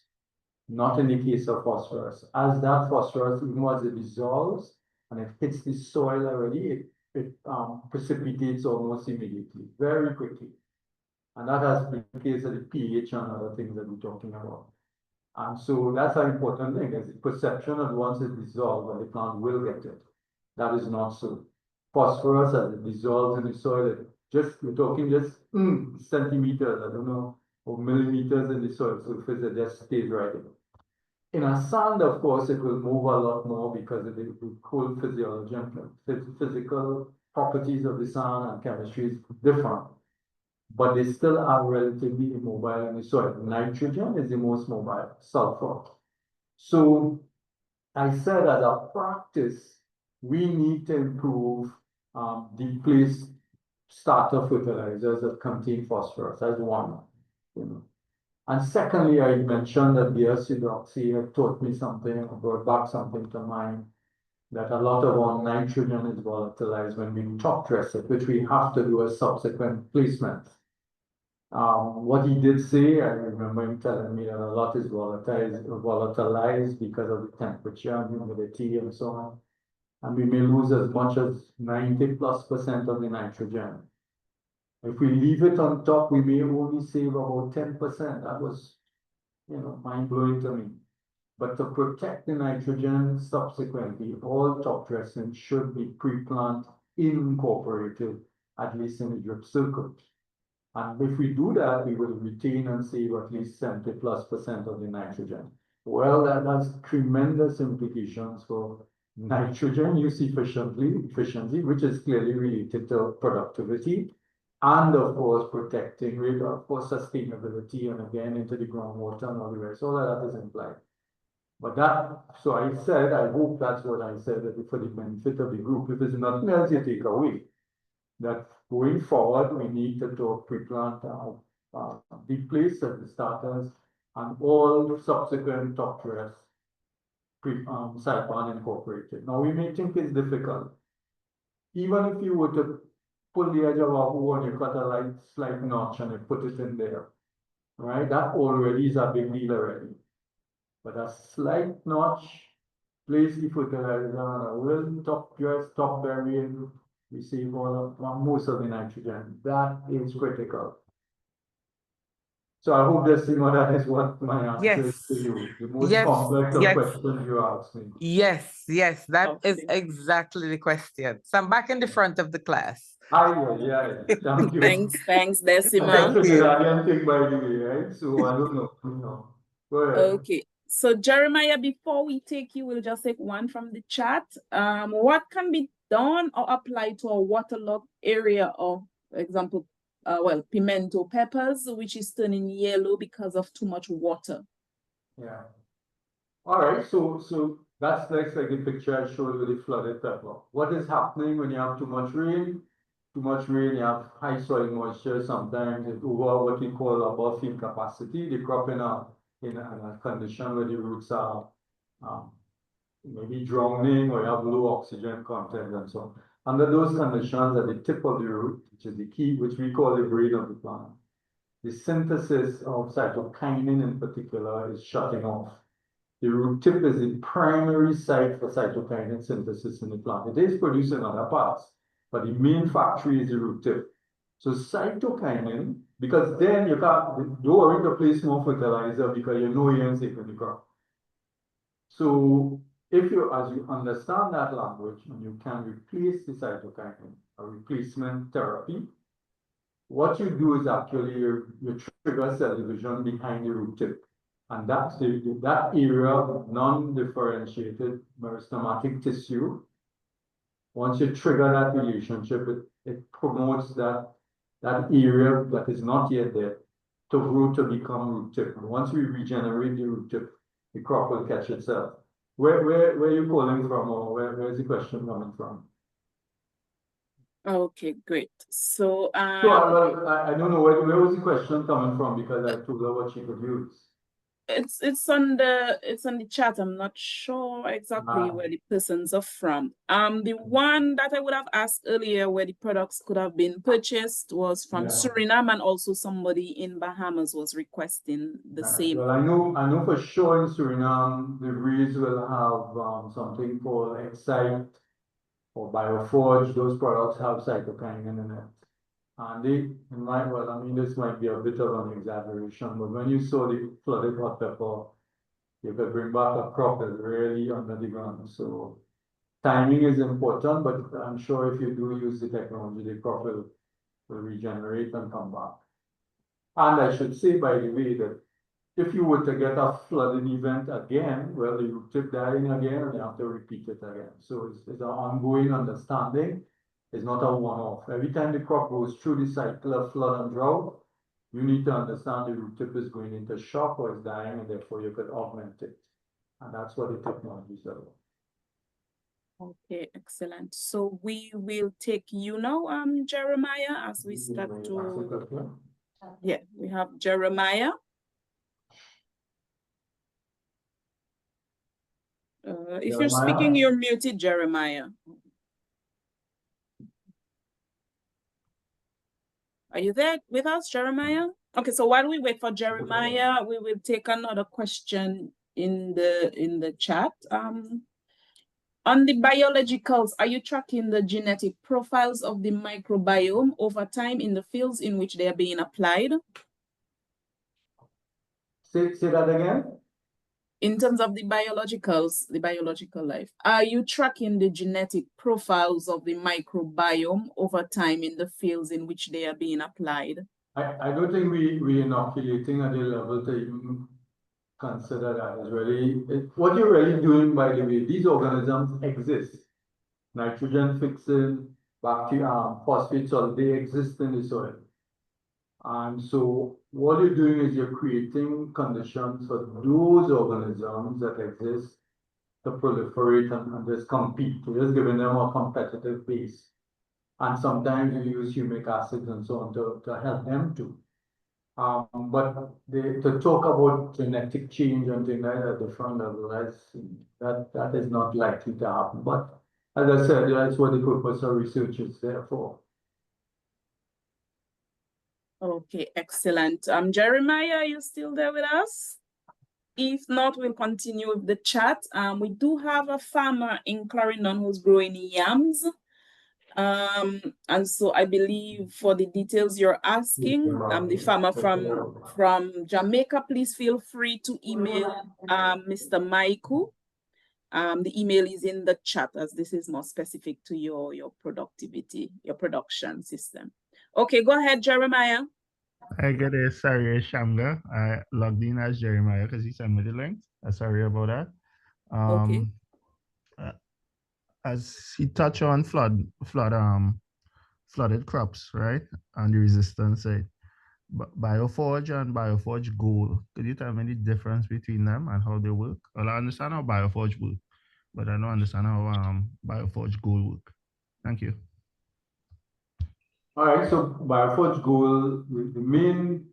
Not in the case of phosphorus. As that phosphorus, even as it dissolves and it hits the soil already, it precipitates almost immediately, very quickly. And that has been the case of the pH and other things that we're talking about. And so that's an important thing, is the perception that once it dissolves, the plant will get it. That is not so. Phosphorus, as it dissolves in the soil, we're talking just centimeters, I don't know, or millimeters in the soil surface, it just stays right in. In a sand, of course, it will move a lot more because of the cold physiology and physical properties of the sand and chemistry is different. But they still are relatively immobile in the soil. Nitrogen is the most mobile, sulfur. So I said as a practice, we need to improve the place starter fertilizers that contain phosphorus as one. And secondly, I mentioned that the acidoxy had taught me something, or brought back something to mind, that a lot of our nitrogen is volatilized when we top dress it, which we have to do as subsequent placements. What he did say, I remember him telling me that a lot is volatilized because of the temperature and humidity and so on. And we may lose as much as 90+% of the nitrogen. If we leave it on top, we may only save about 10%. That was, mind-blowing to me. But to protect the nitrogen subsequently, all top dressing should be pre-plant incorporated, at least in the drip circuit. And if we do that, we will retain and save at least 70+% of the nitrogen. Well, that has tremendous implications for nitrogen use efficiency, which is clearly related to productivity, and of course protecting for sustainability and again into the groundwater and all the rest. All of that is implied. But so I said, I hope that's what I said, that for the benefit of the group, if there's nothing else you take away, that going forward, we need to talk pre-plant, the place of the starters, and all subsequent top dress side incorporated. Now, we may think it's difficult. Even if you were to pull the edge of a hole and you cut a slight notch and you put it in there, right? That already is a big deal already. But a slight notch, place the fertilizer on a little top dress, top burying, receive most of the nitrogen. That is critical. So I hope that that is what my answer is to you. The most complex of questions you asked me. Yes, that is exactly the question. So I'm back in the front of the class. Yeah. Thank you. Thanks, Decima. That's a Iranian thing, by the way, right? So I don't know. Go ahead. Okay. So Jeremiah, before we take you, we'll just take one from the chat. What can be done or applied to a waterlogged area of, for example, pimento peppers, which is turning yellow because of too much water? Yeah. All right. So that's like the picture I showed with the flooded pepper. What is happening when you have too much rain? Too much rain, you have high soil moisture. Sometimes it's over what we call above field capacity. The crop in a condition where the roots are maybe drowning or you have low oxygen content and so on. Under those conditions, at the tip of the root, which is the key, which we call the brain of the plant, the synthesis of cytokinin in particular is shutting off. The root tip is the primary site for cytokinin synthesis in the plant. It is produced in other parts, but the main factory is the root tip. So cytokinin, because then you can't, don't worry to place more fertilizer because you know you're in safe in the crop. So as you understand that language and you can replace the cytokinin, a replacement therapy, what you do is actually you trigger cell division behind the root tip. And that's that area of non-differentiated meristematic tissue once you trigger that relationship, it promotes that area that is not yet there to grow to become root tip. And once we regenerate the root tip, the crop will catch itself. Where are you calling from, or where's the question coming from? Okay, great. So, I don't know where was the question coming from, because I told her what she could use. it's on the chat. I'm not sure exactly where the persons are from. The one that I would have asked earlier where the products could have been purchased was from Suriname, and also somebody in Bahamas was requesting the same. Well, I know for sure in Suriname the breeds will have something called Excite or Bioforge. Those products have cytokinin in it. And this might be a bit of an exaggeration, but when you saw the flooded hot pepper, you could bring back a crop that's really under the ground. So timing is important, but I'm sure if you do use the technology, the crop will regenerate and come back. And I should say, by the way, that if you were to get a flooding event again, well, the root tip dying again, and you have to repeat it again. So it's an ongoing understanding. It's not a one-off. Every time the crop goes through the cycle of flood and drought, you need to understand the root tip is going into shock or it's dying, and therefore you could augment it. And that's what the technology is about. Okay, excellent. So we will take you now, Jeremiah, as we start to. Yeah, we have Jeremiah. If you're speaking, you're muted, Jeremiah. Are you there with us, Jeremiah? Okay, so while we wait for Jeremiah, we will take another question in the chat. On the biologicals, are you tracking the genetic profiles of the microbiome over time in the fields in which they are being applied? Say that again. In terms of the biologicals, the biological life, are you tracking the genetic profiles of the microbiome over time in the fields in which they are being applied? I don't think we inoculating at the level to even consider that. Is really what you're really doing, by the way. These organisms exist. Nitrogen fixing, bacteria, phosphate salt, they exist in the soil. And so what you're doing is you're creating conditions for those organisms that exist to proliferate and just compete. You're just giving them a competitive base. And sometimes you use humic acids and so on to help them too. But to talk about genetic change and things like that at different levels, that is not likely to happen. But as I said, that's what the purpose of research is there for. Okay, excellent. Jeremiah, are you still there with us? If not, we'll continue with the chat. We do have a farmer in Clarendon who's growing yams. And so I believe for the details you're asking, the farmer from Jamaica, please feel free to email Mr. Mycoo. The email is in the chat, as this is more specific to your productivity, your production system. Okay, go ahead, Jeremiah. I get it. Sorry, Shamga. I logged in as Jeremiah because he sent me the link. Sorry about that. Okay. As he touched on flooded crops, right? And the resistance side. Bioforge and Bioforge Gold. Could you tell me the difference between them and how they work? Well, I understand how Bioforge work, but I don't understand how Bioforge Gold work. Thank you. All right, so Bioforge Gold, the main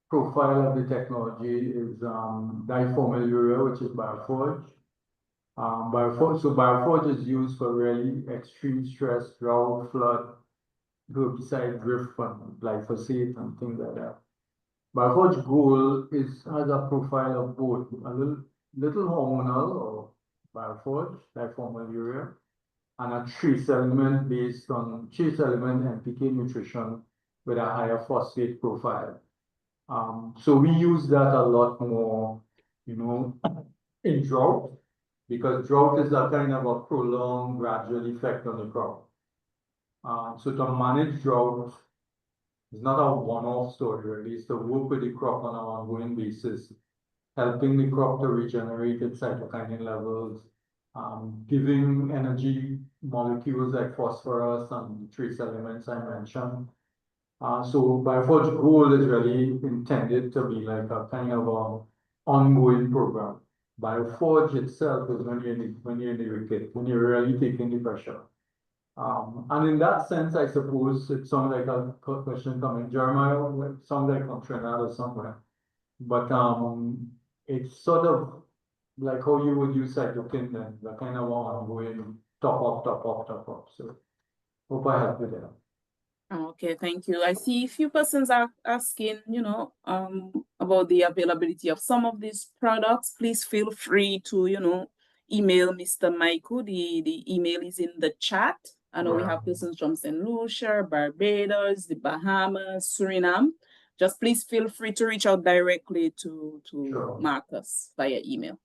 profile of the technology is diformal urea, which is Bioforge. Bioforge is used for really extreme stress, drought, flood, herbicide drift, and glyphosate and things like that. Bioforge Gold has a profile of both a little hormonal or Bioforge, diformal urea, and a trace element based on trace element NPK nutrition with a higher phosphate profile. So we use that a lot more, in drought, because drought is a kind of a prolonged gradual effect on the crop. So to manage drought is not a one-off story, really. It's to work with the crop on an ongoing basis, helping the crop to regenerate its cytokinin levels, giving energy molecules like phosphorus and trace elements I mentioned. So Bioforge Gold is really intended to be like a kind of a ongoing program. Bioforge itself is when you're in the wicket, when you're really taking the pressure. And in that sense, I suppose it sounds like a question coming, Jeremiah, it sounds like from Trinidad or somewhere. But it's sort of like how you would use cytokine then, the kind of ongoing top up. So hope I helped with that. Okay, thank you. I see a few persons are asking, about the availability of some of these products. Please feel free to, email Mr. Mycoo. The email is in the chat. I know we have persons from St. Lucia, Barbados, the Bahamas, Suriname. Just please feel free to reach out directly to Marcus via email.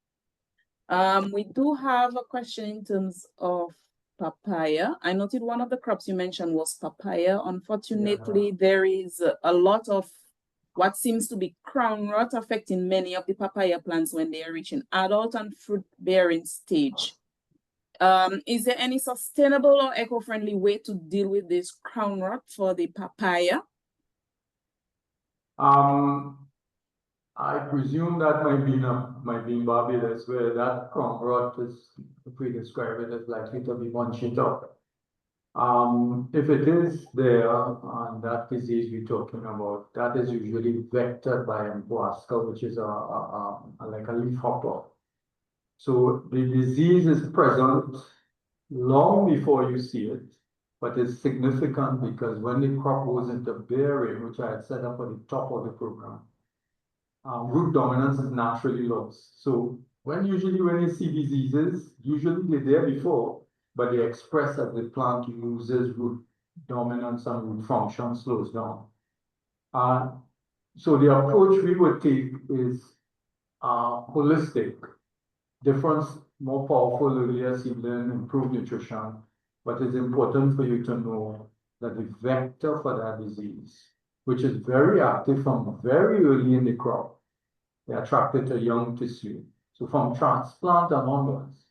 We do have a question in terms of papaya. I noted one of the crops you mentioned was papaya. Unfortunately, there is a lot of what seems to be crown rot affecting many of the papaya plants when they are reaching adult and fruit bearing stage. Is there any sustainable or eco-friendly way to deal with this crown rot for the papaya? I presume that might be in Barbados, where that crown rot is, if we describe it, as likely to be bunched up. If it is there, and that disease we're talking about, that is usually vectored by Mycoo, which is like a leaf hopper. So the disease is present long before you see it, but it's significant because when the crop goes into bearing, which I had set up at the top of the program, root dominance is naturally lost. So usually when you see diseases, usually they're there before, but they express as the plant loses root dominance and root function slows down. So the approach we would take is holistic. Different, more powerful earlier seedling, improved nutrition, but it's important for you to know that the vector for that disease, which is very active from very early in the crop, they're attracted to young tissue. So from transplant and onwards,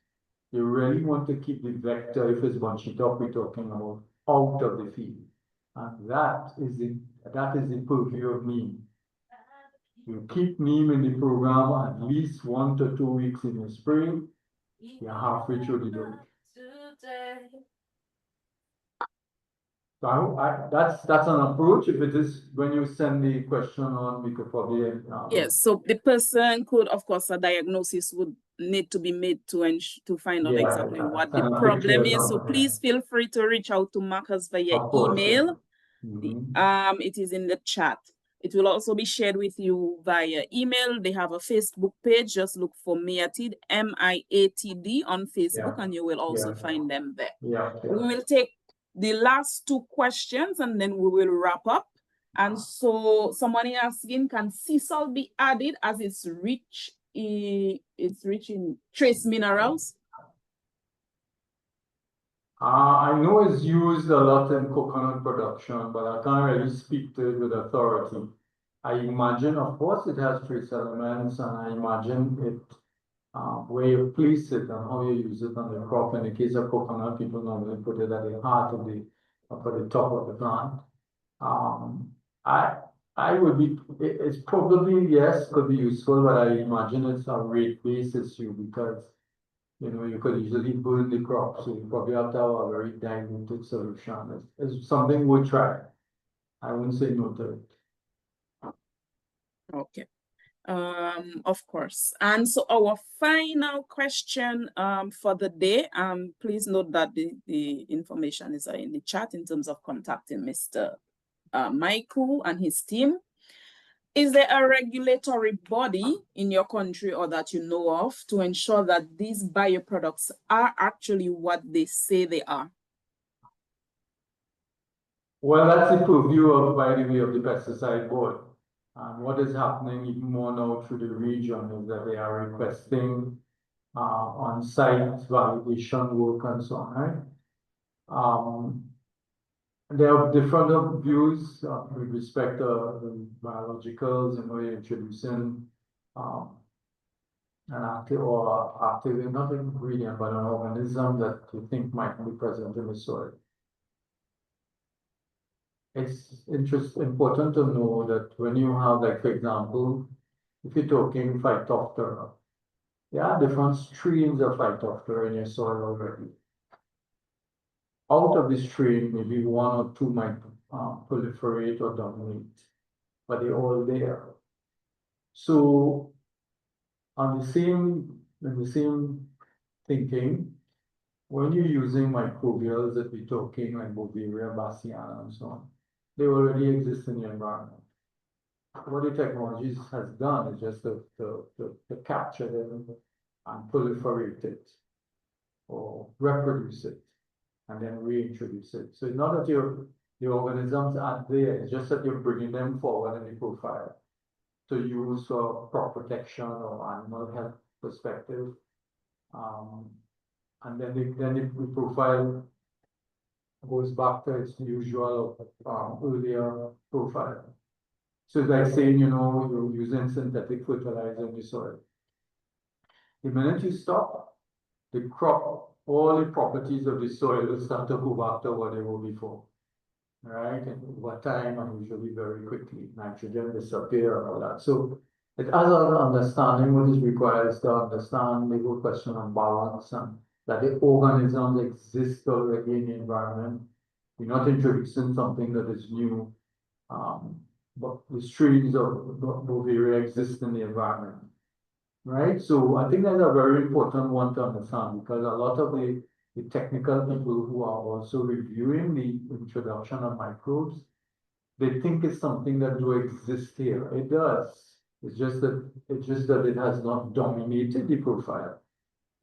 you really want to keep the vector, if it's bunched up, we're talking about, out of the field. And that is the purview of neem. You keep neem in the program at least 1 to 2 weeks in the spring, you're halfway through the dose. So that's an approach. If it is, when you send the question on, we could probably yes. So the person could, of course, a diagnosis would need to be made to find out exactly what the problem is. So please feel free to reach out to Marcus via email. It is in the chat. It will also be shared with you via email. They have a Facebook page. Just look for MIATD, MIATD on Facebook, and you will also find them there. We will take the last 2 questions and then we will wrap up. And so someone is asking, can sea salt be added as it's rich in trace minerals? I know it's used a lot in coconut production, but I can't really speak to it with authority. I imagine, of course, it has trace elements, and I imagine it where you place it and how you use it on the crop. In the case of coconut, people normally put it at the heart of the, up at the top of the plant. I would be, it's probably, yes, could be useful, but I imagine it's a rate-based issue because, you could easily burn the crop, so you probably have to have a very diluted solution. It's something we'll try. I wouldn't say no to it. Okay. Of course. And so our final question for the day, please note that the information is in the chat in terms of contacting Mr. Mycoo and his team. Is there a regulatory body in your country or that you know of to ensure that these bioproducts are actually what they say they are? Well, that's the purview of, by the way, of the pesticide board. And what is happening even more now through the region is that they are requesting on-site validation work and so on, right? There are different views with respect to the biologicals and we're introducing an active not an ingredient, but an organism that you think might be present in the soil. It's important to know that when you have, like, for example, if you're talking Phytophthora, there are different streams of Phytophthora in your soil already. Out of the stream, maybe one or two might proliferate or dominate, but they're all there. So in the same thinking, when you're using microbials that we're talking like Bovaria, Bassiana, and so on, they already exist in the environment. What the technology has done is just to capture them and proliferate it or reproduce it and then reintroduce it. So it's not that the organisms aren't there, it's just that you're bringing them forward in the profile to use for crop protection or animal health perspective. And then the profile goes back to its usual earlier profile. So it's like saying, you're using synthetic fertilizer in the soil. The minute you stop, the crop, all the properties of the soil will start to go back to what they were before. Right? And over time, and usually very quickly, nitrogen disappear and all that. So it has an understanding what is required to understand the whole question of balance and that the organisms exist already in the environment. We're not introducing something that is new, but the streams of Bovaria exist in the environment. Right? So I think that's a very important one to understand because a lot of the technical people who are also reviewing the introduction of microbes, they think it's something that do exist here. It does. It's just that it has not dominated the profile,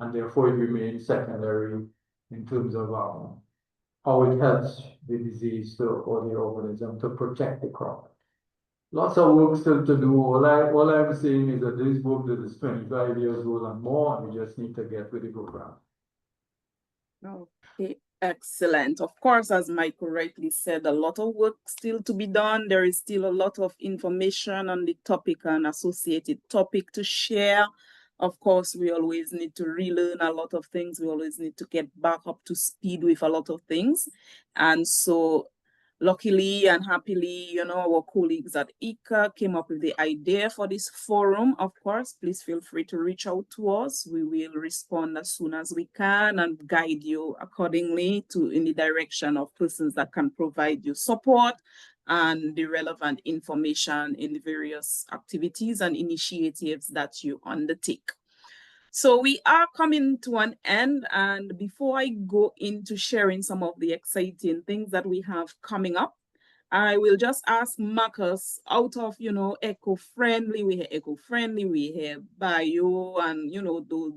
and therefore it remains secondary in terms of how it helps the disease or the organism to protect the crop. Lots of work still to do. All I'm saying is that this book that is 25 years old and more, and we just need to get with the program. Okay, excellent. Of course, as Mycoo rightly said, a lot of work still to be done. There is still a lot of information on the topic and associated topic to share. Of course, we always need to relearn a lot of things. We always need to get back up to speed with a lot of things. And so luckily and happily, our colleagues at ICA came up with the idea for this forum. Of course, please feel free to reach out to us. We will respond as soon as we can and guide you accordingly in the direction of persons that can provide you support and the relevant information in the various activities and initiatives that you undertake. So we are coming to an end, and before I go into sharing some of the exciting things that we have coming up, I will just ask Marcus, out of, eco-friendly, we have bio and,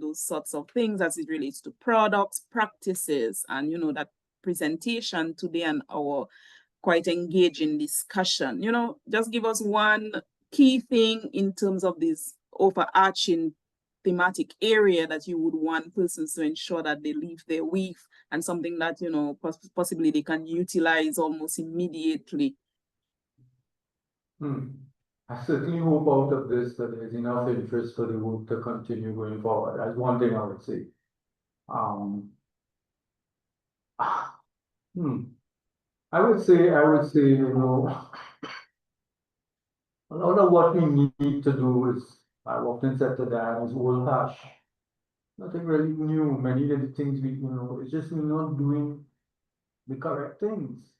those sorts of things as it relates to products, practices, and, that presentation today and our quite engaging discussion. Just give us one key thing in terms of this overarching thematic area that you would want persons to ensure that they leave there with, and something that, possibly they can utilize almost immediately. I certainly hope out of this that there's enough interest for the work to continue going forward. That's one thing I would say. I would say, a lot of what we need to do is, I've often said to Dan, is old hash. Nothing really new. Many of the things it's just we're not doing the correct things.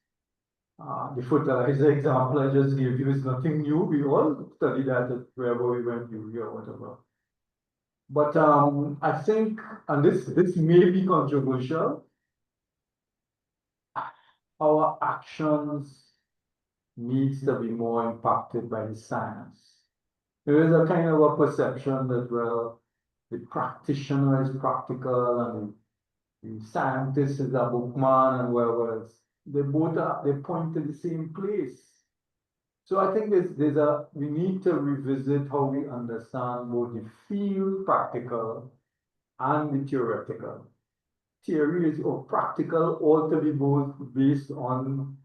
The fertilizer example I just gave you is nothing new. We all study that at wherever we went, urea or whatever. But I think, and this may be controversial, our actions needs to be more impacted by the science. There is a kind of a perception that, well, the practitioner is practical and the scientist is a bookman and whatever else. They point to the same place. So I think we need to revisit how we understand both the field practical and the theoretical. Theory is or practical all to be both based on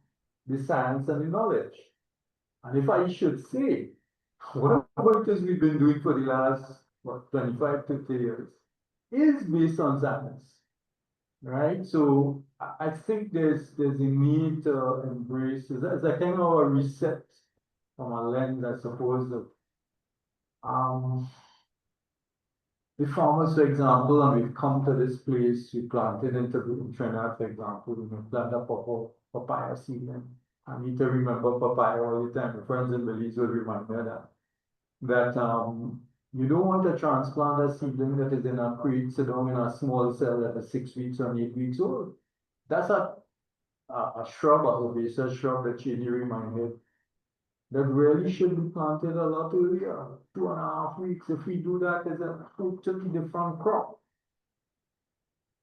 the science and the knowledge. And if I should say, what about this we've been doing for the last what, 25, 30 years, is based on science, right? So I think there's a need to embrace, it's a kind of a reset from a lens, I suppose, of the farmers, for example, and we've come to this place, we planted in Trinidad, for example, we planted papaya seedling. I need to remember papaya all the time. My friends in Belize will remind me of that you don't want to transplant a seedling that is in a crate, sit down in a small cell that is 6 weeks or 8 weeks old. That's a shrub, a herbaceous shrub that Chidi reminded, that really should be planted a lot earlier, 2.5 weeks. If we do that, it's a totally different crop.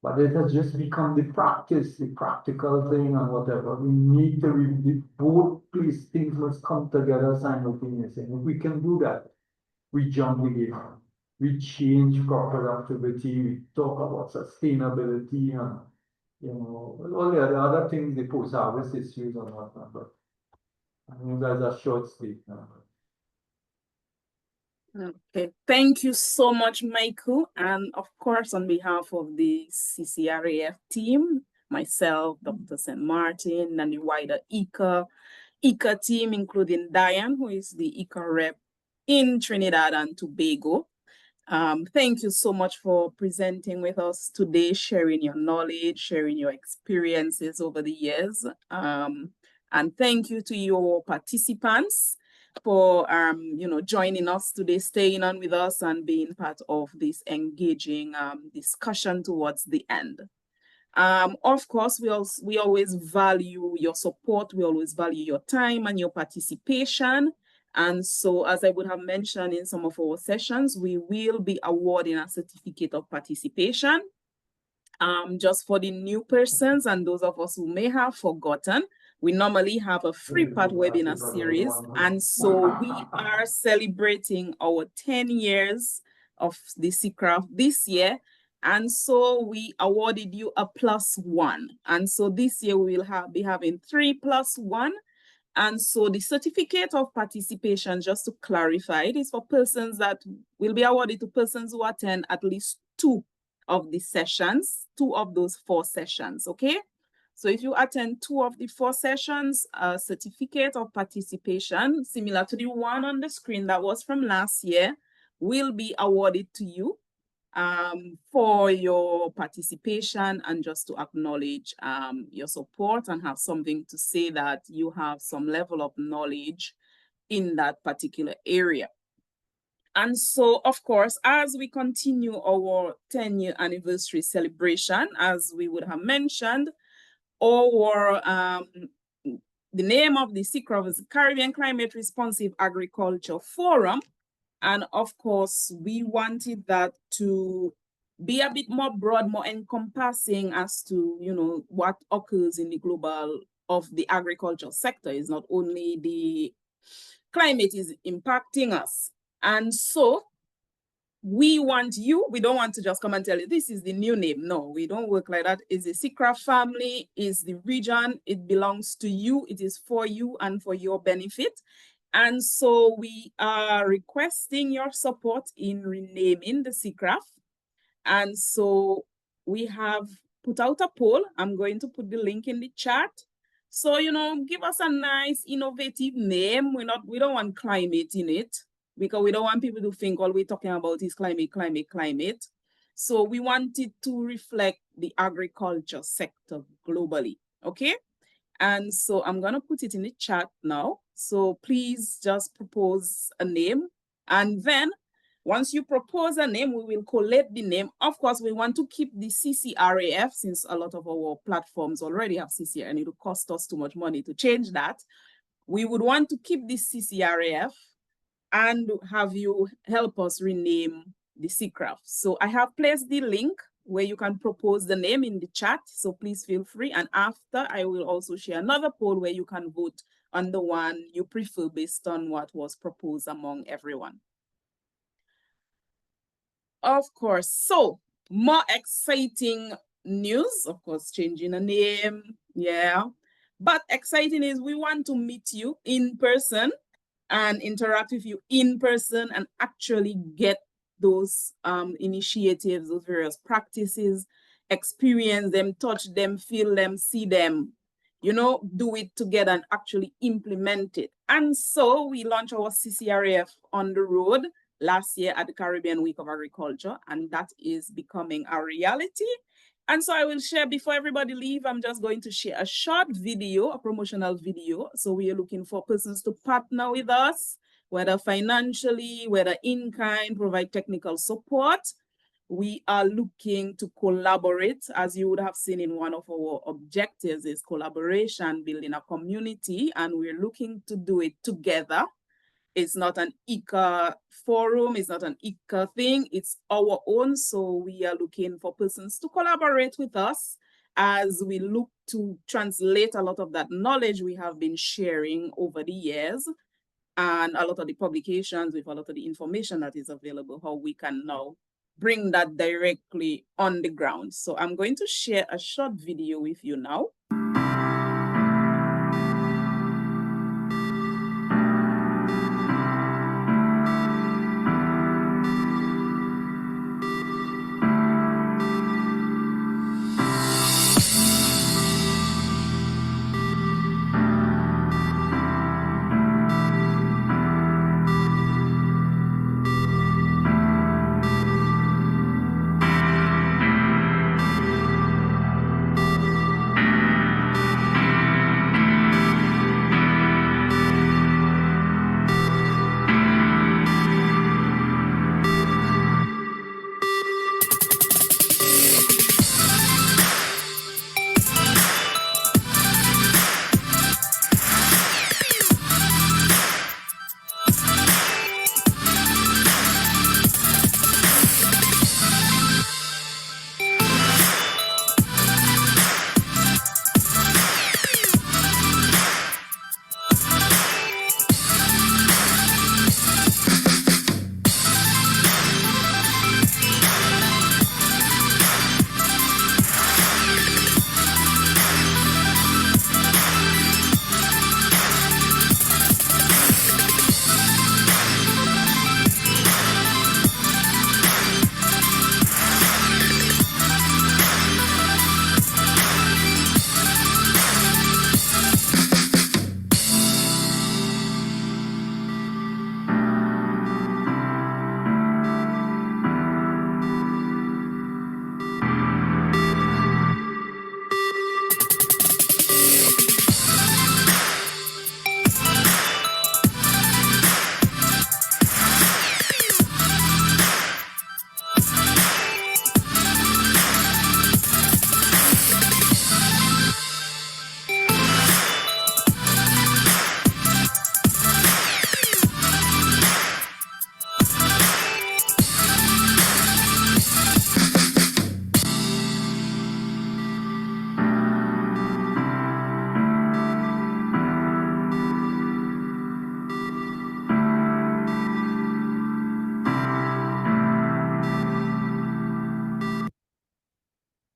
But it has just become the practice, the practical thing and whatever. We need to both these things must come together simultaneously. And if we can do that, we jump the game. We change crop productivity, we talk about sustainability and all the other things, the post-harvest issues and whatnot. But I think that's a short statement. Okay, thank you so much, Mycoo. And of course, on behalf of the CCRAF team, myself, Dr. St. Martin, and the wider ICA team, including Diane, who is the ICA rep in Trinidad and Tobago. Thank you so much for presenting with us today, sharing your knowledge, sharing your experiences over the years. And thank you to your participants for joining us today, staying on with us and being part of this engaging discussion towards the end. Of course, we always value your support, we always value your time and your participation. And so, as I would have mentioned in some of our sessions, we will be awarding a certificate of participation. Just for the new persons and those of us who may have forgotten, we normally have a 3-part webinar series. And so we are celebrating our 10 years of the CCRAF this year. And so we awarded you a +1. And so this year we will be having 3 + 1. And so the certificate of participation, just to clarify, it is for persons that will be awarded to persons who attend at least 2 of the sessions, 2 of those 4 sessions, okay? So if you attend 2 of the 4 sessions, a certificate of participation, similar to the one on the screen that was from last year, will be awarded to you for your participation and just to acknowledge your support and have something to say that you have some level of knowledge in that particular area. And so, of course, as we continue our 10-year anniversary celebration, as we would have mentioned, the name of the CCRAF is Caribbean Climate Responsive Agriculture Forum. And of course, we wanted that to be a bit more broad, more encompassing as to, what occurs in the global of the agriculture sector. Is not only the climate is impacting us. And so we want you, we don't want to just come and tell you, this is the new name. No, we don't work like that. It's the CCRAF family, it's the region, it belongs to you, it is for you and for your benefit. And so we are requesting your support in renaming the CCRAF. And so we have put out a poll. I'm going to put the link in the chat. So, give us a nice, innovative name. We don't want climate in it, because we don't want people to think all we're talking about is climate, climate, climate. So we want it to reflect the agriculture sector globally, okay? And so I'm gonna put it in the chat now. So please just propose a name. And then once you propose a name, we will collate the name. Of course, we want to keep the CCRAF, since a lot of our platforms already have CCRAF and it will cost us too much money to change that. We would want to keep the CCRAF and have you help us rename the CCRAF. So I have placed the link where you can propose the name in the chat. So please feel free. And after, I will also share another poll where you can vote on the one you prefer based on what was proposed among everyone. Of course, so more exciting news, of course, changing the name, yeah. But exciting is we want to meet you in person and interact with you in person and actually get those initiatives, those various practices, experience them, touch them, feel them, see them, you know, do it together and actually implement it. And so we launched our CCRAF on the road last year at the Caribbean Week of Agriculture, and that is becoming a reality. And so I will share, before everybody leave, I'm just going to share a short video, a promotional video. So we are looking for persons to partner with us, whether financially, whether in kind, provide technical support. We are looking to collaborate, as you would have seen in one of our objectives is collaboration, building a community, and we're looking to do it together. It's not an ICA forum, it's not an ICA thing, it's our own. So we are looking for persons to collaborate with us as we look to translate a lot of that knowledge we have been sharing over the years and a lot of the publications with a lot of the information that is available, how we can now bring that directly on the ground. So I'm going to share a short video with you now.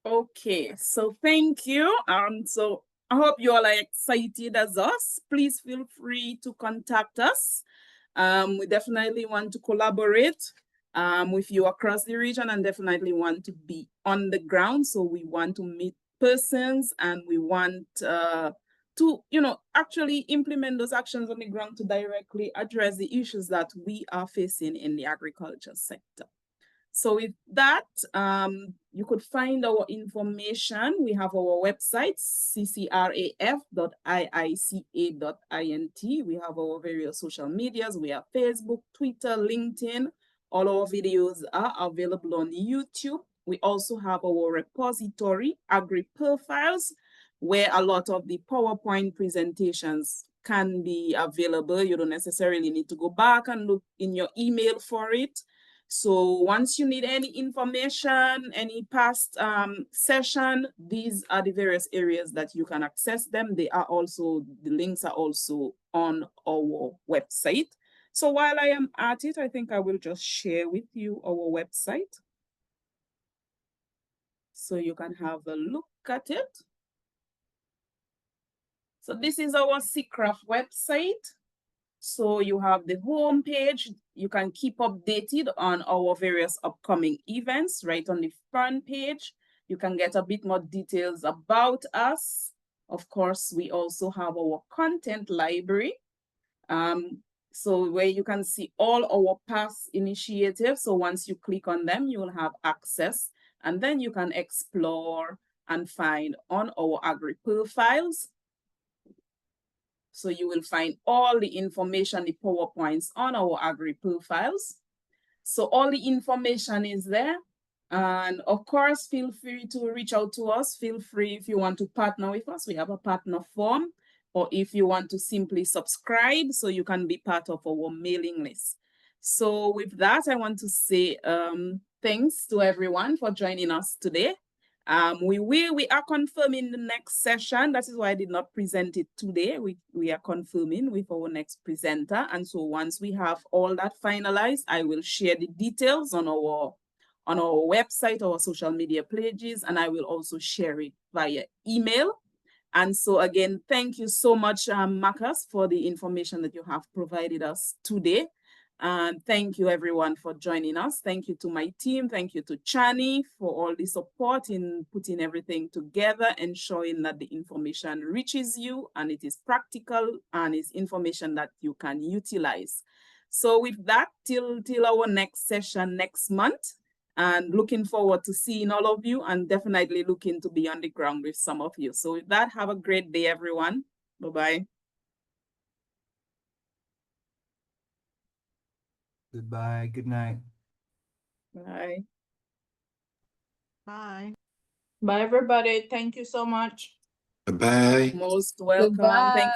Okay, so thank you. So I hope you all are excited as us. Please feel free to contact us. We definitely want to collaborate with you across the region and definitely want to be on the ground. So we want to meet persons and we want to, you know, actually implement those actions on the ground to directly address the issues that we are facing in the agriculture sector. So with that, you could find our information. We have our website, ccraf.iica.int. We have our various social medias. We have Facebook, Twitter, LinkedIn. All our videos are available on YouTube. We also have our repository, Agri-Profiles, where a lot of the PowerPoint presentations can be available. You don't necessarily need to go back and look in your email for it. So once you need any information, any past session, these are the various areas that you can access them. They are also, the links are also on our website. So while I am at it, I think I will just share with you our website, so you can have a look at it. So this is our CCRAF website. So you have the home page. You can keep updated on our various upcoming events right on the front page. You can get a bit more details about us. Of course, we also have our content library. So where you can see all our past initiatives. So once you click on them, you will have access, and then you can explore and find on our AgriProfiles. So you will find all the information, the PowerPoints on our AgriProfiles. So all the information is there. And of course, feel free to reach out to us. Feel free if you want to partner with us. We have a partner form, or if you want to simply subscribe so you can be part of our mailing list. So with that, I want to say thanks to everyone for joining us today. We are confirming the next session. That is why I did not present it today. We are confirming with our next presenter. And so once we have all that finalized, I will share the details on our website, our social media pages, and I will also share it via email. And so again, thank you so much, Marcus, for the information that you have provided us today. And thank you everyone for joining us. Thank you to my team. Thank you to Chani for all the support in putting everything together, ensuring that the information reaches you and it is practical and is information that you can utilize. So with that, till our next session next month, and looking forward to seeing all of you, and definitely looking to be on the ground with some of you. So with that, have a great day, everyone. Bye-bye. Goodbye. Good night. Bye. Bye. Bye, everybody. Thank you so much. Bye. Most welcome. Thank you.